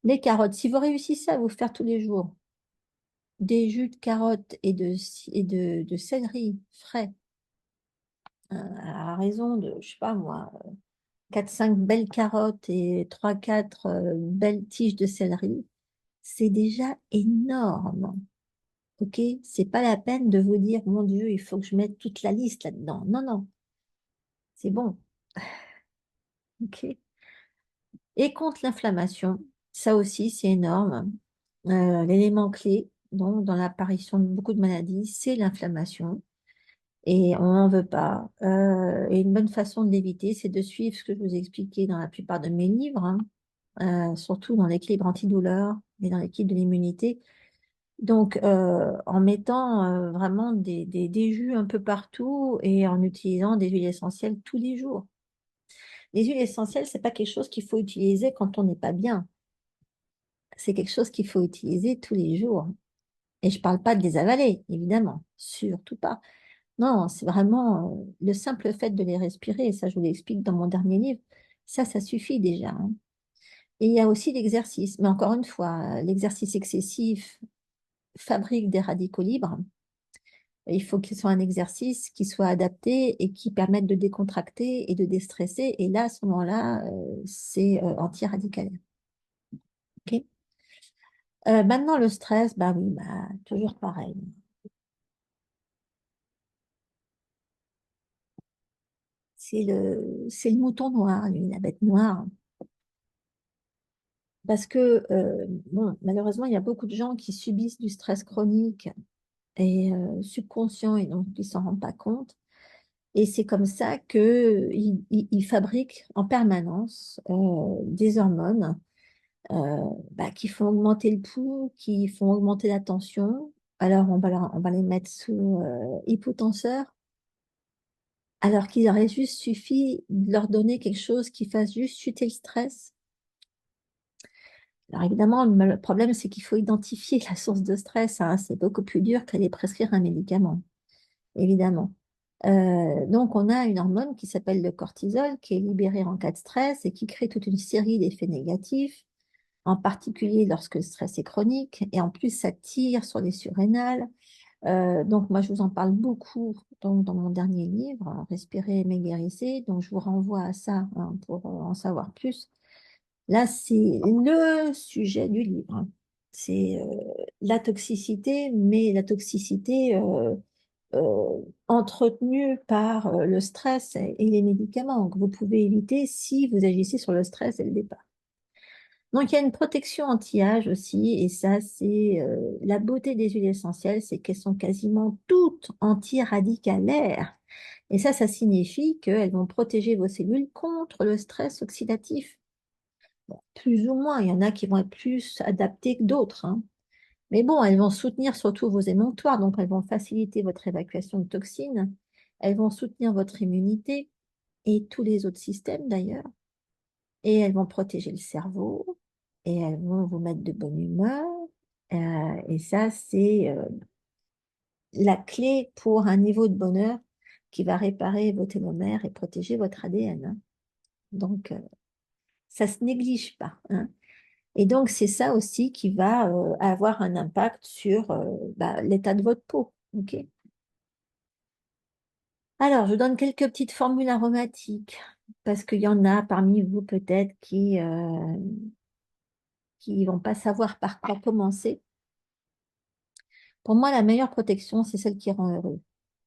Speaker 1: Les carottes, si vous réussissez à vous faire tous les jours des jus de carottes et de céleri frais, à raison de, je sais pas moi, 4-5 belles carottes et 3-4 belles tiges de céleri, c'est déjà énorme. Ok? C'est pas la peine de vous dire, mon Dieu, il faut que je mette toute la liste là-dedans. Non, non, c'est bon. Ok? Et contre l'inflammation, ça aussi, c'est énorme. L'élément clé, donc, dans l'apparition de beaucoup de maladies, c'est l'inflammation. Et on n'en veut pas. Et une bonne façon de l'éviter, c'est de suivre ce que je vous ai expliqué dans la plupart de mes livres, hein, surtout dans l'équilibre antidouleur et dans l'équilibre de l'immunité. Donc, en mettant vraiment des jus un peu partout et en utilisant des huiles essentielles tous les jours. Les huiles essentielles, c'est pas quelque chose qu'il faut utiliser quand on n'est pas bien. C'est quelque chose qu'il faut utiliser tous les jours. Et je parle pas de les avaler, évidemment, surtout pas. Non, c'est vraiment le simple fait de les respirer, et ça je vous l'explique dans mon dernier livre, ça suffit déjà, hein. Et il y a aussi l'exercice, mais encore une fois, l'exercice excessif fabrique des radicaux libres. Il faut qu'il soit un exercice qui soit adapté et qui permette de décontracter et de déstresser. Et là, à ce moment-là, c'est anti-radical. Ok. Maintenant, le stress, bah oui, toujours pareil. C'est le mouton noir, lui, la bête noire. Parce que, bon, malheureusement, il y a beaucoup de gens qui subissent du stress chronique et subconscient et donc ils s'en rendent pas compte. Et c'est comme ça qu'ils fabriquent en permanence des hormones qui font augmenter le pouls, qui font augmenter la tension. Alors, on va les mettre sous hypotenseur, alors qu'il aurait juste suffi de leur donner quelque chose qui fasse juste chuter le stress. Alors, évidemment, le problème, c'est qu'il faut identifier la source de stress, hein. C'est beaucoup plus dur qu'aller prescrire un médicament, évidemment. Donc, on a une hormone qui s'appelle le cortisol, qui est libérée en cas de stress et qui crée toute une série d'effets négatifs, en particulier lorsque le stress est chronique. Et en plus, ça tire sur les surrénales. Donc, moi, je vous en parle beaucoup donc, dans mon dernier livre, Respirer, aimer, guérissez. Donc, je vous renvoie à ça hein, pour en savoir plus. Là, c'est le sujet du livre, hein. C'est la toxicité, mais la toxicité entretenue par le stress et les médicaments que vous pouvez éviter si vous agissez sur le stress dès le départ. Donc, il y a une protection anti-âge aussi, et ça, c'est la beauté des huiles essentielles, c'est qu'elles sont quasiment toutes anti-radicalaires. Et ça signifie qu'elles vont protéger vos cellules contre le stress oxydatif. Bon, plus ou moins, il y en a qui vont être plus adaptées que d'autres, hein. Mais bon, elles vont soutenir surtout vos émonctoires, donc elles vont faciliter votre évacuation de toxines, elles vont soutenir votre immunité et tous les autres systèmes d'ailleurs, et elles vont protéger le cerveau, et elles vont vous mettre de bonne humeur. Et ça, c'est la clé pour un niveau de bonheur qui va réparer vos télomères et protéger votre ADN, hein. Donc, ça se néglige pas, hein. Et donc, c'est ça aussi qui va avoir un impact sur l'état de votre peau. Ok. Alors, je donne quelques petites formules aromatiques parce qu'il y en a parmi vous peut-être qui vont pas savoir par quoi commencer. Pour moi, la meilleure protection, c'est celle qui rend heureux,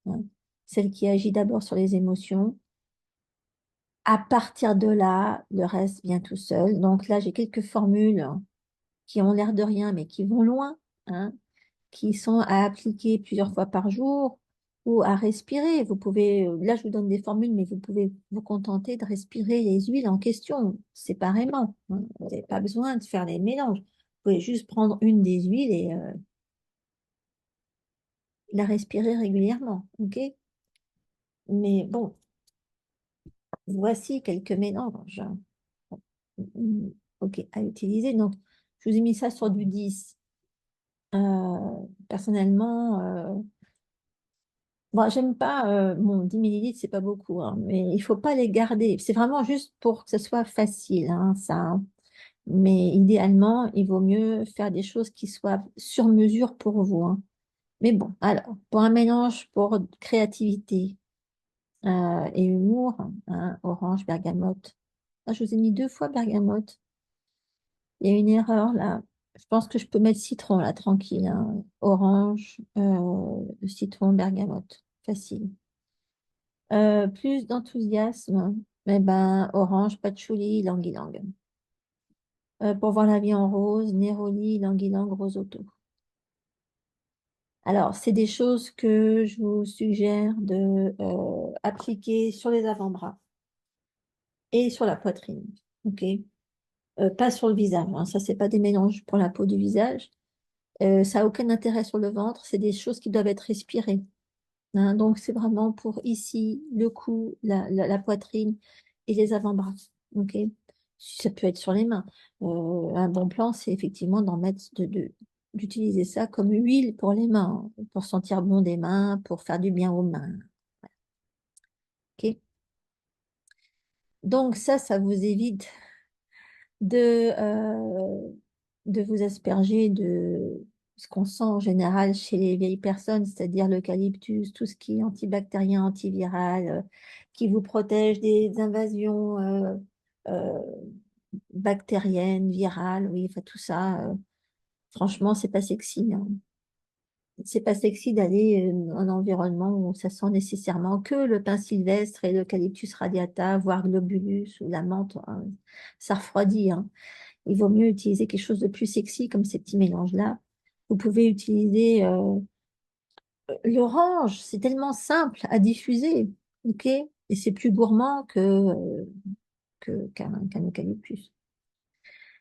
Speaker 1: hein. Celle qui agit d'abord sur les émotions. À partir de là, le reste vient tout seul. Donc là, j'ai quelques formules qui ont l'air de rien, mais qui vont loin, hein, qui sont à appliquer plusieurs fois par jour ou à respirer. Vous pouvez, là je vous donne des formules, mais vous pouvez vous contenter de respirer les huiles en question séparément, hein. Vous n'avez pas besoin de faire les mélanges. Vous pouvez juste prendre une des huiles et la respirer régulièrement, ok? Mais bon, voici quelques mélanges, mm, ok, à utiliser. Donc, je vous ai mis ça sur du 10. Personnellement, bon, j'aime pas, bon, 10 millilitres, c'est pas beaucoup, hein, mais il faut pas les garder. C'est vraiment juste pour que ce soit facile, hein, ça, hein. Mais idéalement, il vaut mieux faire des choses qui soient sur mesure pour vous, hein. Mais bon, alors, pour un mélange pour créativité et humour, hein, orange, bergamote. Ah, je vous ai mis 2 fois bergamote. Il y a une erreur là. Je pense que je peux mettre citron là, tranquille, hein. Orange, citron, bergamote. Facile. Plus d'enthousiasme, eh ben, orange, patchouli, ylang-ylang. Pour voir la vie en rose, néroli, ylang-ylang, rosoto. Alors, c'est des choses que je vous suggère de appliquer sur les avant-bras et sur la poitrine. Ok. Pas sur le visage, hein. Ça, c'est pas des mélanges pour la peau du visage. Ça n'a aucun intérêt sur le ventre. C'est des choses qui doivent être respirées, hein. Donc, c'est vraiment pour ici, le cou, la poitrine et les avant-bras. Ok. Ça peut être sur les mains. Un bon plan, c'est effectivement d'en mettre, d'utiliser ça comme huile pour les mains, hein, pour sentir bon des mains, pour faire du bien aux mains. Ok. Donc, ça vous évite de, de vous asperger de ce qu'on sent en général chez les vieilles personnes, c'est-à-dire l'eucalyptus, tout ce qui est antibactérien, antiviral, qui vous protège des invasions euh, bactériennes, virales, oui, enfin tout ça. Franchement, c'est pas sexy, hein. C'est pas sexy d'aller dans un environnement où ça sent nécessairement que le pin sylvestre et l'eucalyptus radiata, voire globulus ou la menthe, hein. Ça refroidit, hein. Il vaut mieux utiliser quelque chose de plus sexy comme ces petits mélanges-là. Vous pouvez utiliser l'orange, c'est tellement simple à diffuser, ok? Et c'est plus gourmand qu'un eucalyptus.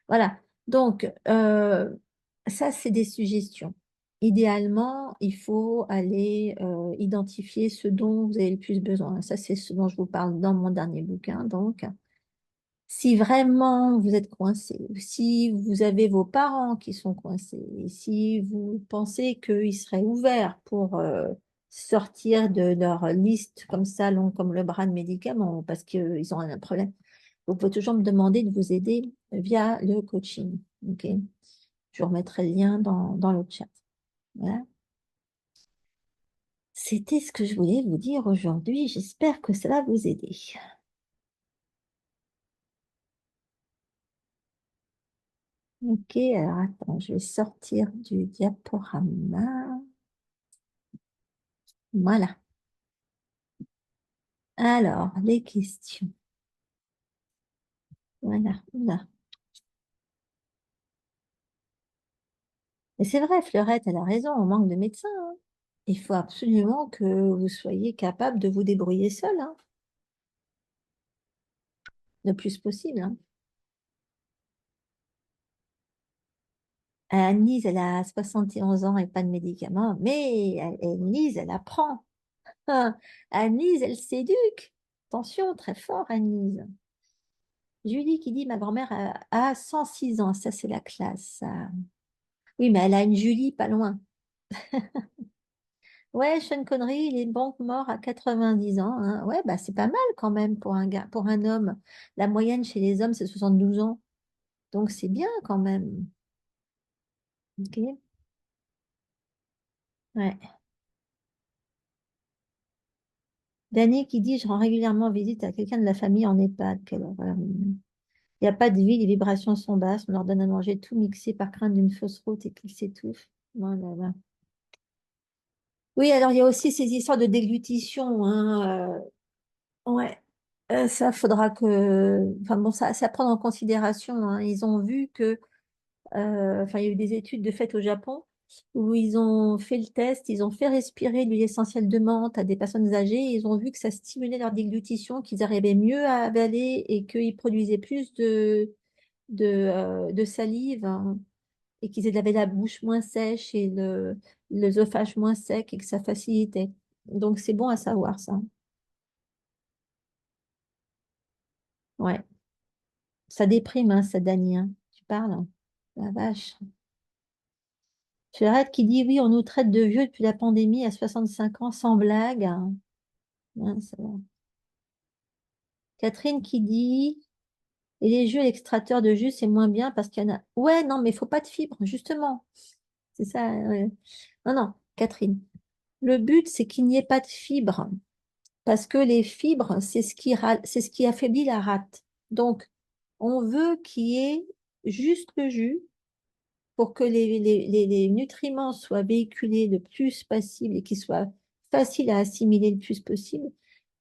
Speaker 1: Voilà. Donc, ça, c'est des suggestions. Idéalement, il faut aller identifier ce dont vous avez le plus besoin. Ça, c'est ce dont je vous parle dans mon dernier bouquin. Donc, si vraiment vous êtes coincé, si vous avez vos parents qui sont coincés, et si vous pensez qu'ils seraient ouverts pour sortir de leur liste comme ça, long comme le bras de médicaments, parce qu'ils ont un problème, vous pouvez toujours me demander de vous aider via le coaching. Ok. Je vous remettrai le lien dans le chat. Voilà. C'était ce que je voulais vous dire aujourd'hui. J'espère que ça va vous aider. Ok, alors attends, je vais sortir du diaporama. Voilà. Alors, les questions. Voilà, voilà. Et c'est vrai, Fleurette, elle a raison, on manque de médecins, hein. Il faut absolument que vous soyez capable de vous débrouiller seul, hein, le plus possible, hein. Anne-Lise, elle a 71 ans et pas de médicaments, mais Anne-Lise, elle apprend. Hein. Anne-Lise, elle s'éduque. Attention, très fort, Anne-Lise. Julie qui dit, ma grand-mère a 106 ans, ça c'est la classe, ça. Oui, mais elle a une Julie pas loin. Ouais, Sean Connery, il est donc mort à 90 ans, hein. Ouais, bah c'est pas mal quand même pour un gars, pour un homme. La moyenne chez les hommes, c'est 72 ans. Donc c'est bien quand même. Ok. Ouais. Danny qui dit, je rends régulièrement visite à quelqu'un de la famille en EHPAD. Quelle horreur. Il n'y a pas de vie, les vibrations sont basses. On leur donne à manger tout mixé par crainte d'une fausse route et qu'ils s'étouffent. Oh là là. Oui, alors il y a aussi ces histoires de déglutition, hein. Ouais. Ça, faudra que. Enfin bon, ça, c'est à prendre en considération, hein. Ils ont vu que. Enfin, il y a eu des études de fait au Japon où ils ont fait le test, ils ont fait respirer l'huile essentielle de menthe à des personnes âgées. Et ils ont vu que ça stimulait leur déglutition, qu'ils arrivaient mieux à avaler et qu'ils produisaient plus de salive, hein, et qu'ils avaient la bouche moins sèche et l'œsophage moins sec et que ça facilitait. Donc, c'est bon à savoir ça. Ouais. Ça déprime, hein, ça, Dani, hein. Tu parles, hein. La vache. Fleurette qui dit oui, on nous traite de vieux depuis la pandémie à 65 ans, sans blague, hein. Ouais, ça va. Catherine qui dit et les jus à l'extracteur de jus, c'est moins bien parce qu'il y en a. Ouais, non, mais il faut pas de fibres, justement. C'est ça. Ouais. Non, non, Catherine. Le but, c'est qu'il n'y ait pas de fibres parce que les fibres, c'est ce qui affaiblit la rate. Donc, on veut qu'il y ait juste le jus pour que les nutriments soient véhiculés le plus possible et qu'ils soient faciles à assimiler le plus possible.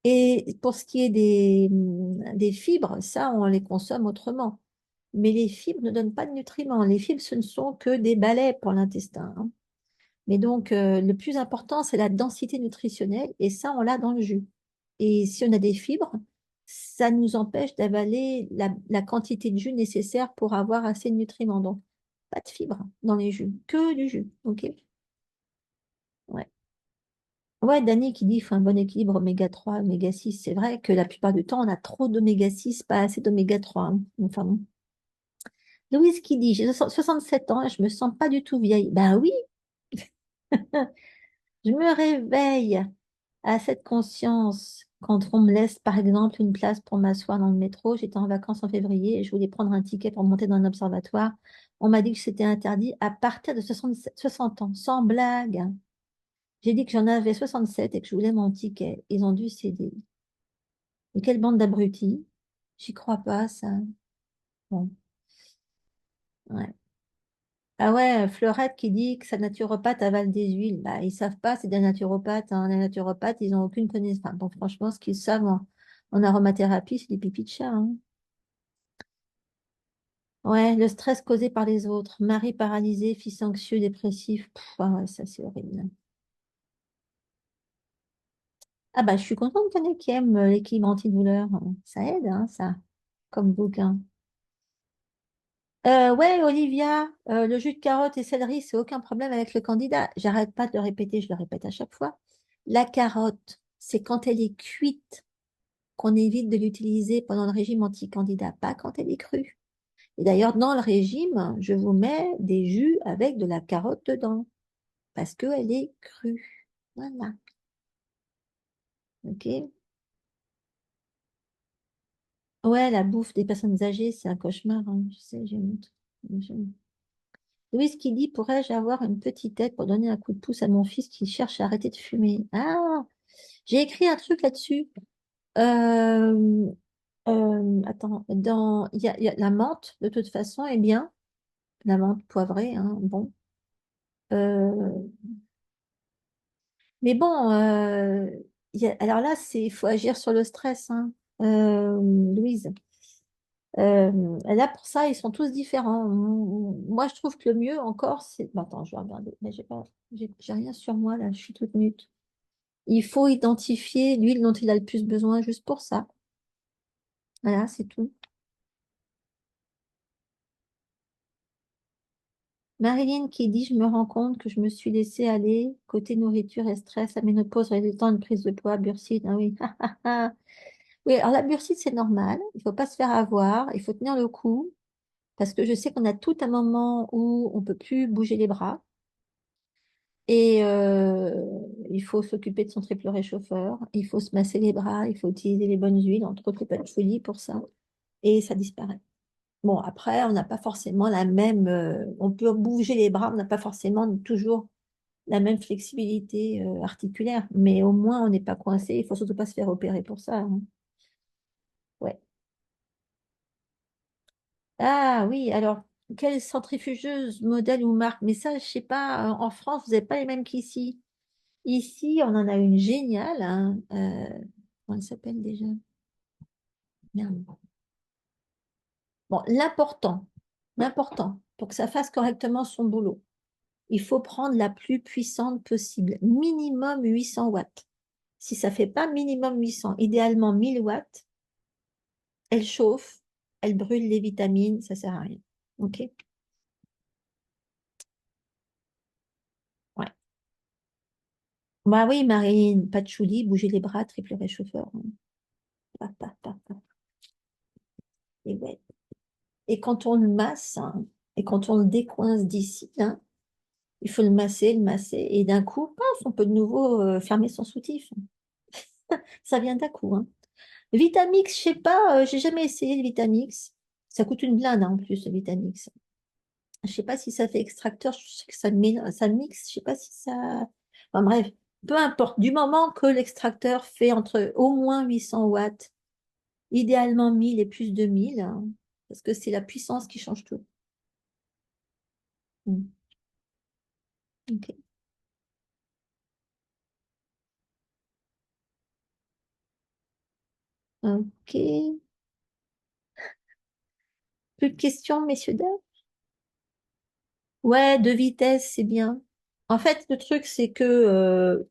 Speaker 1: Et pour ce qui est des fibres, ça, on les consomme autrement. Mais les fibres ne donnent pas de nutriments. Les fibres, ce ne sont que des balais pour l'intestin, hein. Mais donc, le plus important, c'est la densité nutritionnelle, et ça, on l'a dans le jus. Et si on a des fibres, ça nous empêche d'avaler la quantité de jus nécessaire pour avoir assez de nutriments. Donc, pas de fibres dans les jus, que du jus. OK? Ouais. Ouais, Dani qui dit qu'il faut un bon équilibre oméga 3, oméga 6. C'est vrai que la plupart du temps, on a trop d'oméga 6, pas assez d'oméga 3, hein. Enfin, bon. Louise qui dit, j'ai 67 ans et je me sens pas du tout vieille. Ben oui, je me réveille à cette conscience quand on me laisse, par exemple, une place pour m'asseoir dans le métro. J'étais en vacances en février et je voulais prendre un ticket pour monter dans un observatoire. On m'a dit que c'était interdit à partir de 60 ans, sans blague. J'ai dit que j'en avais 67 et que je voulais mon ticket. Ils ont dû céder. Et quelle bande d'abrutis. J'y crois pas, ça. Bon, ouais. Ah ouais, Fleurette qui dit que sa naturopathe avale des huiles. Bah, ils savent pas, c'est des naturopathes, hein. Les naturopathes, ils n'ont aucune connaissance. Enfin, bon, franchement, ce qu'ils savent en aromathérapie, c'est des pipis de chat, hein. Ouais, le stress causé par les autres. Mari paralysé, fils anxieux, dépressif. Pff, ah ouais, ça c'est horrible. Ah bah, je suis contente qu'il y en ait qui aiment l'équilibre antidouleur. Ça aide, hein, ça, comme bouquin. Ouais, Olivia, le jus de carotte et céleri, c'est aucun problème avec le candidat. J'arrête pas de le répéter, je le répète à chaque fois. La carotte, c'est quand elle est cuite qu'on évite de l'utiliser pendant le régime anti-candidat, pas quand elle est crue. Et d'ailleurs, dans le régime, je vous mets des jus avec de la carotte dedans, parce qu'elle est crue. Voilà, ok? Ouais, la bouffe des personnes âgées, c'est un cauchemar, hein, je sais, j'ai honte. Je- Louise qui dit, pourrais-je avoir une petite aide pour donner un coup de pouce à mon fils qui cherche à arrêter de fumer? Ah, j'ai écrit un truc là-dessus. Euh, attends, il y a la menthe, de toute façon, est bien. La menthe poivrée, hein, bon. Euh, mais bon, alors là, il faut agir sur le stress, hein. Louise. Là, pour ça, ils sont tous différents. Moi, je trouve que le mieux encore, c'est... Bon, attends, je vais regarder. Mais j'ai rien sur moi, là. Je suis toute nue. Il faut identifier l'huile dont il a le plus besoin juste pour ça. Voilà, c'est tout. Marilyn qui dit, je me rends compte que je me suis laissée aller côté nourriture et stress, la ménopause résultant d'une prise de poids, bursite. Ah oui. Oui, alors la bursite, c'est normal. Il faut pas se faire avoir. Il faut tenir le coup. Parce que je sais qu'on a tout un moment où on peut plus bouger les bras. Et il faut s'occuper de son triple réchauffeur, il faut se masser les bras, il faut utiliser les bonnes huiles, entre autres le patchouli pour ça, et ça disparaît. Bon, après, on n'a pas forcément la même... on peut bouger les bras, on n'a pas forcément toujours la même flexibilité articulaire, mais au moins, on n'est pas coincé, il faut surtout pas se faire opérer pour ça, hein. Ouais. Ah oui, alors, quelle centrifugeuse, modèle ou marque? Mais ça, je sais pas, en France, vous n'avez pas les mêmes qu'ici. Ici, on en a une géniale, hein, comment elle s'appelle déjà? Merde. Bon, l'important, pour que ça fasse correctement son boulot, il faut prendre la plus puissante possible, minimum 800 watts. Si ça fait pas minimum 800, idéalement 1000 watts, elle chauffe, elle brûle les vitamines, ça sert à rien. Ok? Ouais. Bah oui, Marine, pas de chouli, bouger les bras, triple réchauffeur, hein. Paf, paf, paf, paf. Et ouais. Et quand on le masse, hein, et quand on le décoince d'ici, hein, il faut le masser, et d'un coup, paf, on peut de nouveau fermer son soutif. Ça vient d'un coup, hein. Vitamix, je sais pas, j'ai jamais essayé le Vitamix. Ça coûte une blinde, hein, en plus, le Vitamix. Je sais pas si ça fait extracteur, je sais que ça mixe, je sais pas si ça... Enfin bref, peu importe, du moment que l'extracteur fait entre au moins 800 watts, idéalement 1000 et plus de 1000, hein, parce que c'est la puissance qui change tout. Mm. Ok. Ok. Plus de questions, messieurs, dames? Ouais, de vitesse, c'est bien. En fait, le truc, c'est que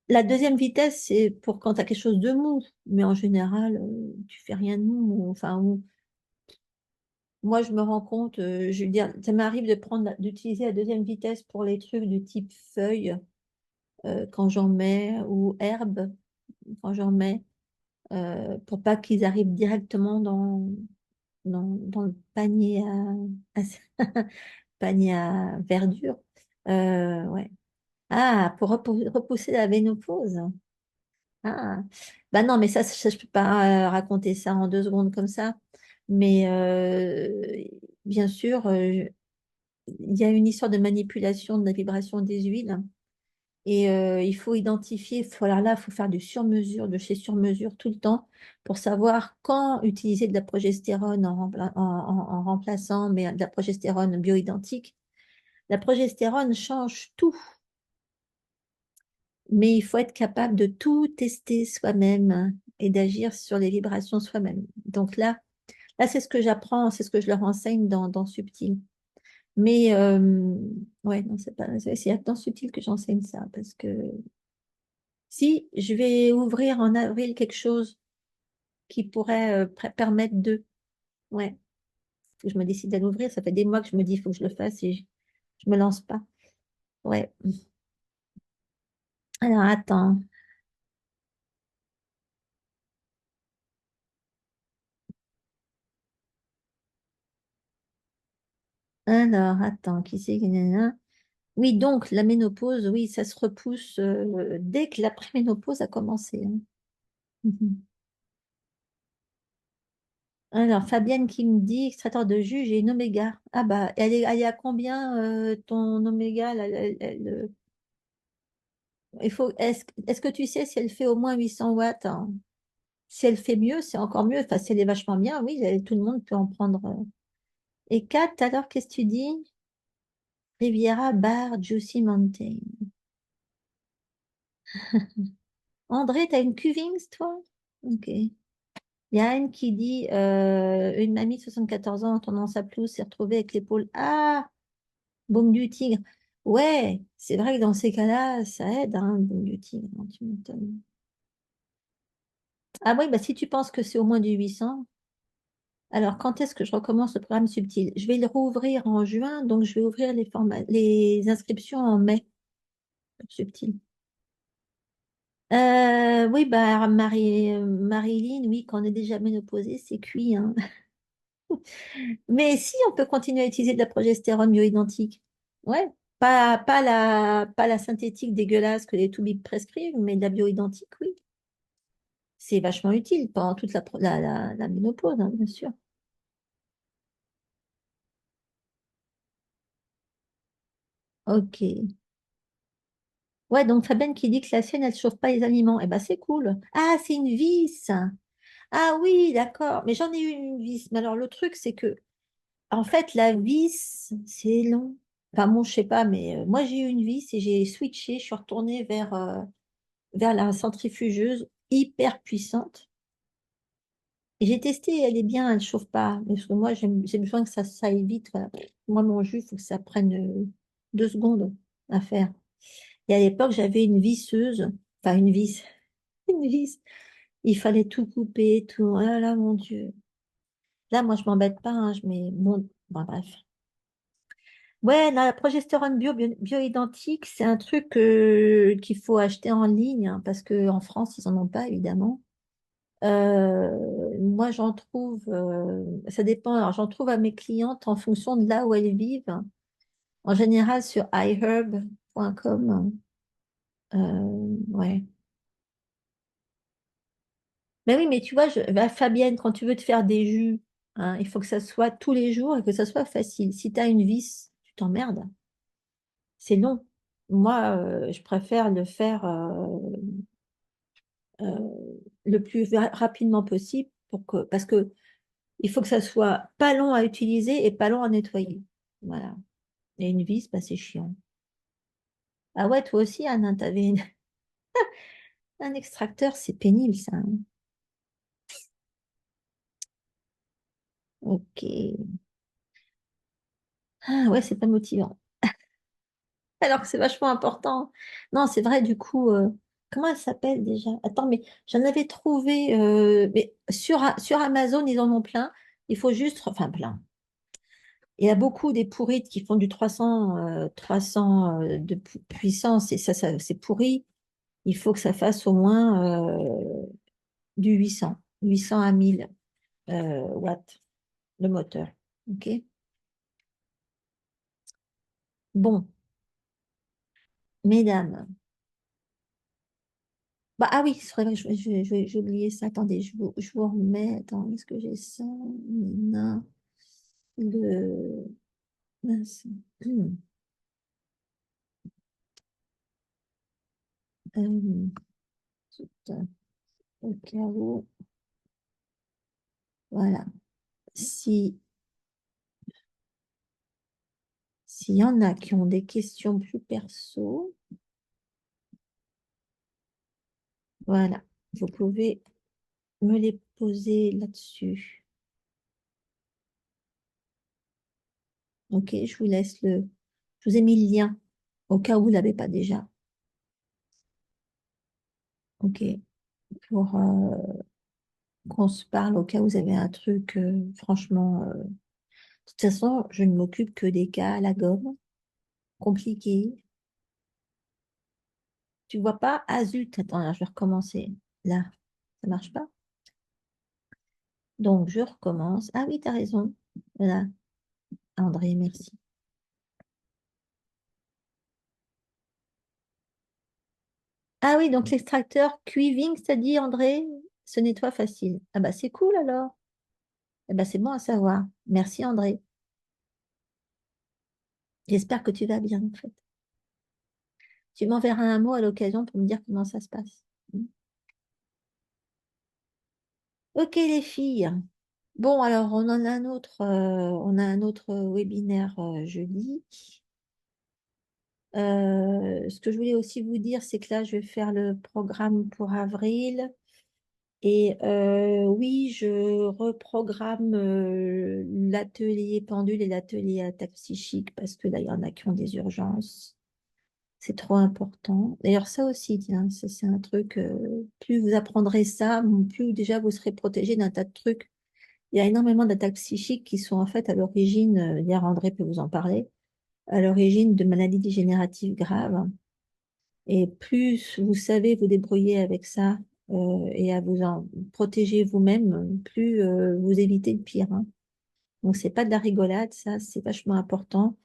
Speaker 1: la deuxième vitesse, c'est pour quand tu as quelque chose de mou. Mais en général, tu fais rien de mou. Enfin, moi, je me rends compte, je veux dire, ça m'arrive d'utiliser la deuxième vitesse pour les trucs du type feuilles, quand j'en mets, ou herbes, quand j'en mets, pour pas qu'ils arrivent directement dans le panier panier à verdure. Ouais. Ah, pour repousser la ménopause. Ah, bah non, mais ça, je peux pas raconter ça en 2 secondes comme ça. Mais bien sûr, il y a une histoire de manipulation de la vibration des huiles. Et il faut identifier, alors là, il faut faire du sur-mesure, de chez sur-mesure tout le temps pour savoir quand utiliser de la progestérone en remplaçant, mais de la progestérone bioidentique. La progestérone change tout, mais il faut être capable de tout tester soi-même et d'agir sur les vibrations soi-même. Donc là, Là, c'est ce que j'apprends, c'est ce que je leur enseigne dans Subtil. Mais ouais, non, c'est pas, c'est dans Subtil que j'enseigne ça, parce que si je vais ouvrir en avril quelque chose qui pourrait permettre de, ouais, faut que je me décide à l'ouvrir. Ça fait des mois que je me dis, il faut que je le fasse et je me lance pas. Ouais. Alors, attends. Alors, attends, qui c'est? Oui, donc la ménopause, oui, ça se repousse dès que la préménopause a commencé, hein. Mhm. Alors, Fabienne qui me dit, extracteur de jus, j'ai une oméga. Ah bah, elle est à combien ton oméga là, est-ce que tu sais si elle fait au moins 800 watts, hein? Si elle fait mieux, c'est encore mieux. Enfin, si elle est vachement bien, oui, tout le monde peut en prendre. Et Kat, alors, qu'est-ce que tu dis? Riviera Bar Juicy Mountain. André, t'as une Cuvings, toi? Ok. Il y a Anne qui dit une mamie de 74 ans en tournant sa pelouse s'est retrouvée avec l'épaule. Ah, baume du tigre. Ouais, c'est vrai que dans ces cas-là, ça aide, hein, baume du tigre, hein, tu m'étonnes. Ah oui, bah si tu penses que c'est au moins du 800, alors quand est-ce que je recommence le programme subtil? Je vais le rouvrir en juin, donc je vais ouvrir les inscriptions en mai pour subtil. Oui, bah Marilyn, oui, quand on est déjà ménopausée, c'est cuit, hein. Mais si on peut continuer à utiliser de la progestérone bioidentique, ouais, pas la synthétique dégueulasse que les Toubib prescrivent, mais de la bioidentique, oui. C'est vachement utile pendant toute la ménopause, hein, bien sûr. Ok. Ouais, donc Fabienne qui dit que la sienne, elle ne chauffe pas les aliments. Eh ben, c'est cool. Ah, c'est une vis. Ah oui, d'accord. Mais j'en ai eu une vis. Mais alors, le truc, c'est que, en fait, la vis, c'est long. Enfin, bon, je sais pas, mais moi, j'ai eu une vis et j'ai switché. Je suis retournée vers la centrifugeuse hyper puissante. Et j'ai testé, elle est bien, elle ne chauffe pas. Mais parce que moi, j'ai besoin que ça aille vite. Voilà. Moi, mon jus, il faut que ça prenne 2 secondes à faire. Et à l'époque, j'avais une visseuse, enfin une vis, une vis. Il fallait tout couper, tout. Oh là là, mon Dieu. Là, moi, je m'embête pas, hein, je mets bon, bref. Ouais, la progestérone bioidentique, c'est un truc qu'il faut acheter en ligne, hein, parce qu'en France, ils n'en ont pas, évidemment. Moi, j'en trouve, ça dépend. Alors, j'en trouve à mes clientes en fonction de là où elles vivent. En général, sur iherb.com. Ouais. Mais oui, mais tu vois, Fabienne, quand tu veux te faire des jus, hein, il faut que ça soit tous les jours et que ça soit facile. Si tu as une vis, tu t'emmerdes. C'est long. Moi, je préfère le faire le plus rapidement possible parce que il faut que ça soit pas long à utiliser et pas long à nettoyer. Voilà. Et une vis, bah, c'est chiant. Ah ouais, toi aussi, Anne, hein, t'avais un extracteur, c'est pénible, ça, hein. Ok. Ah ouais, c'est pas motivant. Alors que c'est vachement important. Non, c'est vrai, du coup, comment elle s'appelle déjà? Attends, mais j'en avais trouvé, mais sur Amazon, ils en ont plein. Il faut juste, enfin plein. Il y a beaucoup des pourrites qui font du 300 de puissance et ça c'est pourri. Il faut que ça fasse au moins du 800 à 1000 watts, le moteur. OK? Bon, mesdames. Bah, ah oui, c'est vrai, j'ai oublié ça. Attendez, je vous remets. Attends, est-ce que j'ai ça? Non. Le... mince. Euh, au cas où, voilà. Si, s'il y en a qui ont des questions plus perso, voilà, vous pouvez me les poser là-dessus. Ok, je vous ai mis le lien au cas où vous ne l'avez pas déjà. Ok, pour qu'on se parle au cas où vous avez un truc, franchement. De toute façon, je ne m'occupe que des cas à la gomme, compliqués. Tu vois pas? Ah zut, attends, là, je vais recommencer. Là, ça marche pas. Donc, je recommence. Ah oui, tu as raison. Voilà, André, merci. Ah oui, donc l'extracteur Quiving, ça dit, André, ce nettoie facile. Ah bah c'est cool alors. Eh bah c'est bon à savoir. Merci André. J'espère que tu vas bien en fait. Tu m'enverras un mot à l'occasion pour me dire comment ça se passe. Ok les filles. Bon alors on en a un autre, on a un autre webinaire jeudi. Ce que je voulais aussi vous dire, c'est que là je vais faire le programme pour avril. Et oui, je reprogramme l'atelier pendule et l'atelier attaque psychique parce que là, il y en a qui ont des urgences. C'est trop important. D'ailleurs, ça aussi, tiens, ça, c'est un truc, plus vous apprendrez ça, plus déjà vous serez protégé d'un tas de trucs. Il y a énormément d'attaques psychiques qui sont en fait à l'origine, hier André peut vous en parler, à l'origine de maladies dégénératives graves. Et plus vous savez vous débrouiller avec ça et à vous en protéger vous-même, plus vous évitez le pire, hein. Donc, c'est pas de la rigolade, ça, c'est vachement important.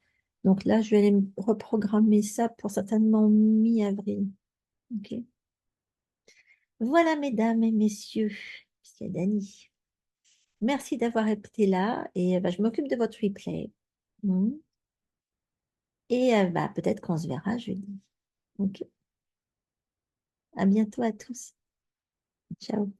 Speaker 1: Donc là, je vais aller me reprogrammer ça pour certainement mi-avril. Ok. Voilà, mesdames et messieurs, c'est Dani. Merci d'avoir été là et bah, je m'occupe de votre replay. Mhm. Et bah, peut-être qu'on se verra jeudi. Ok. À bientôt à tous. Ciao.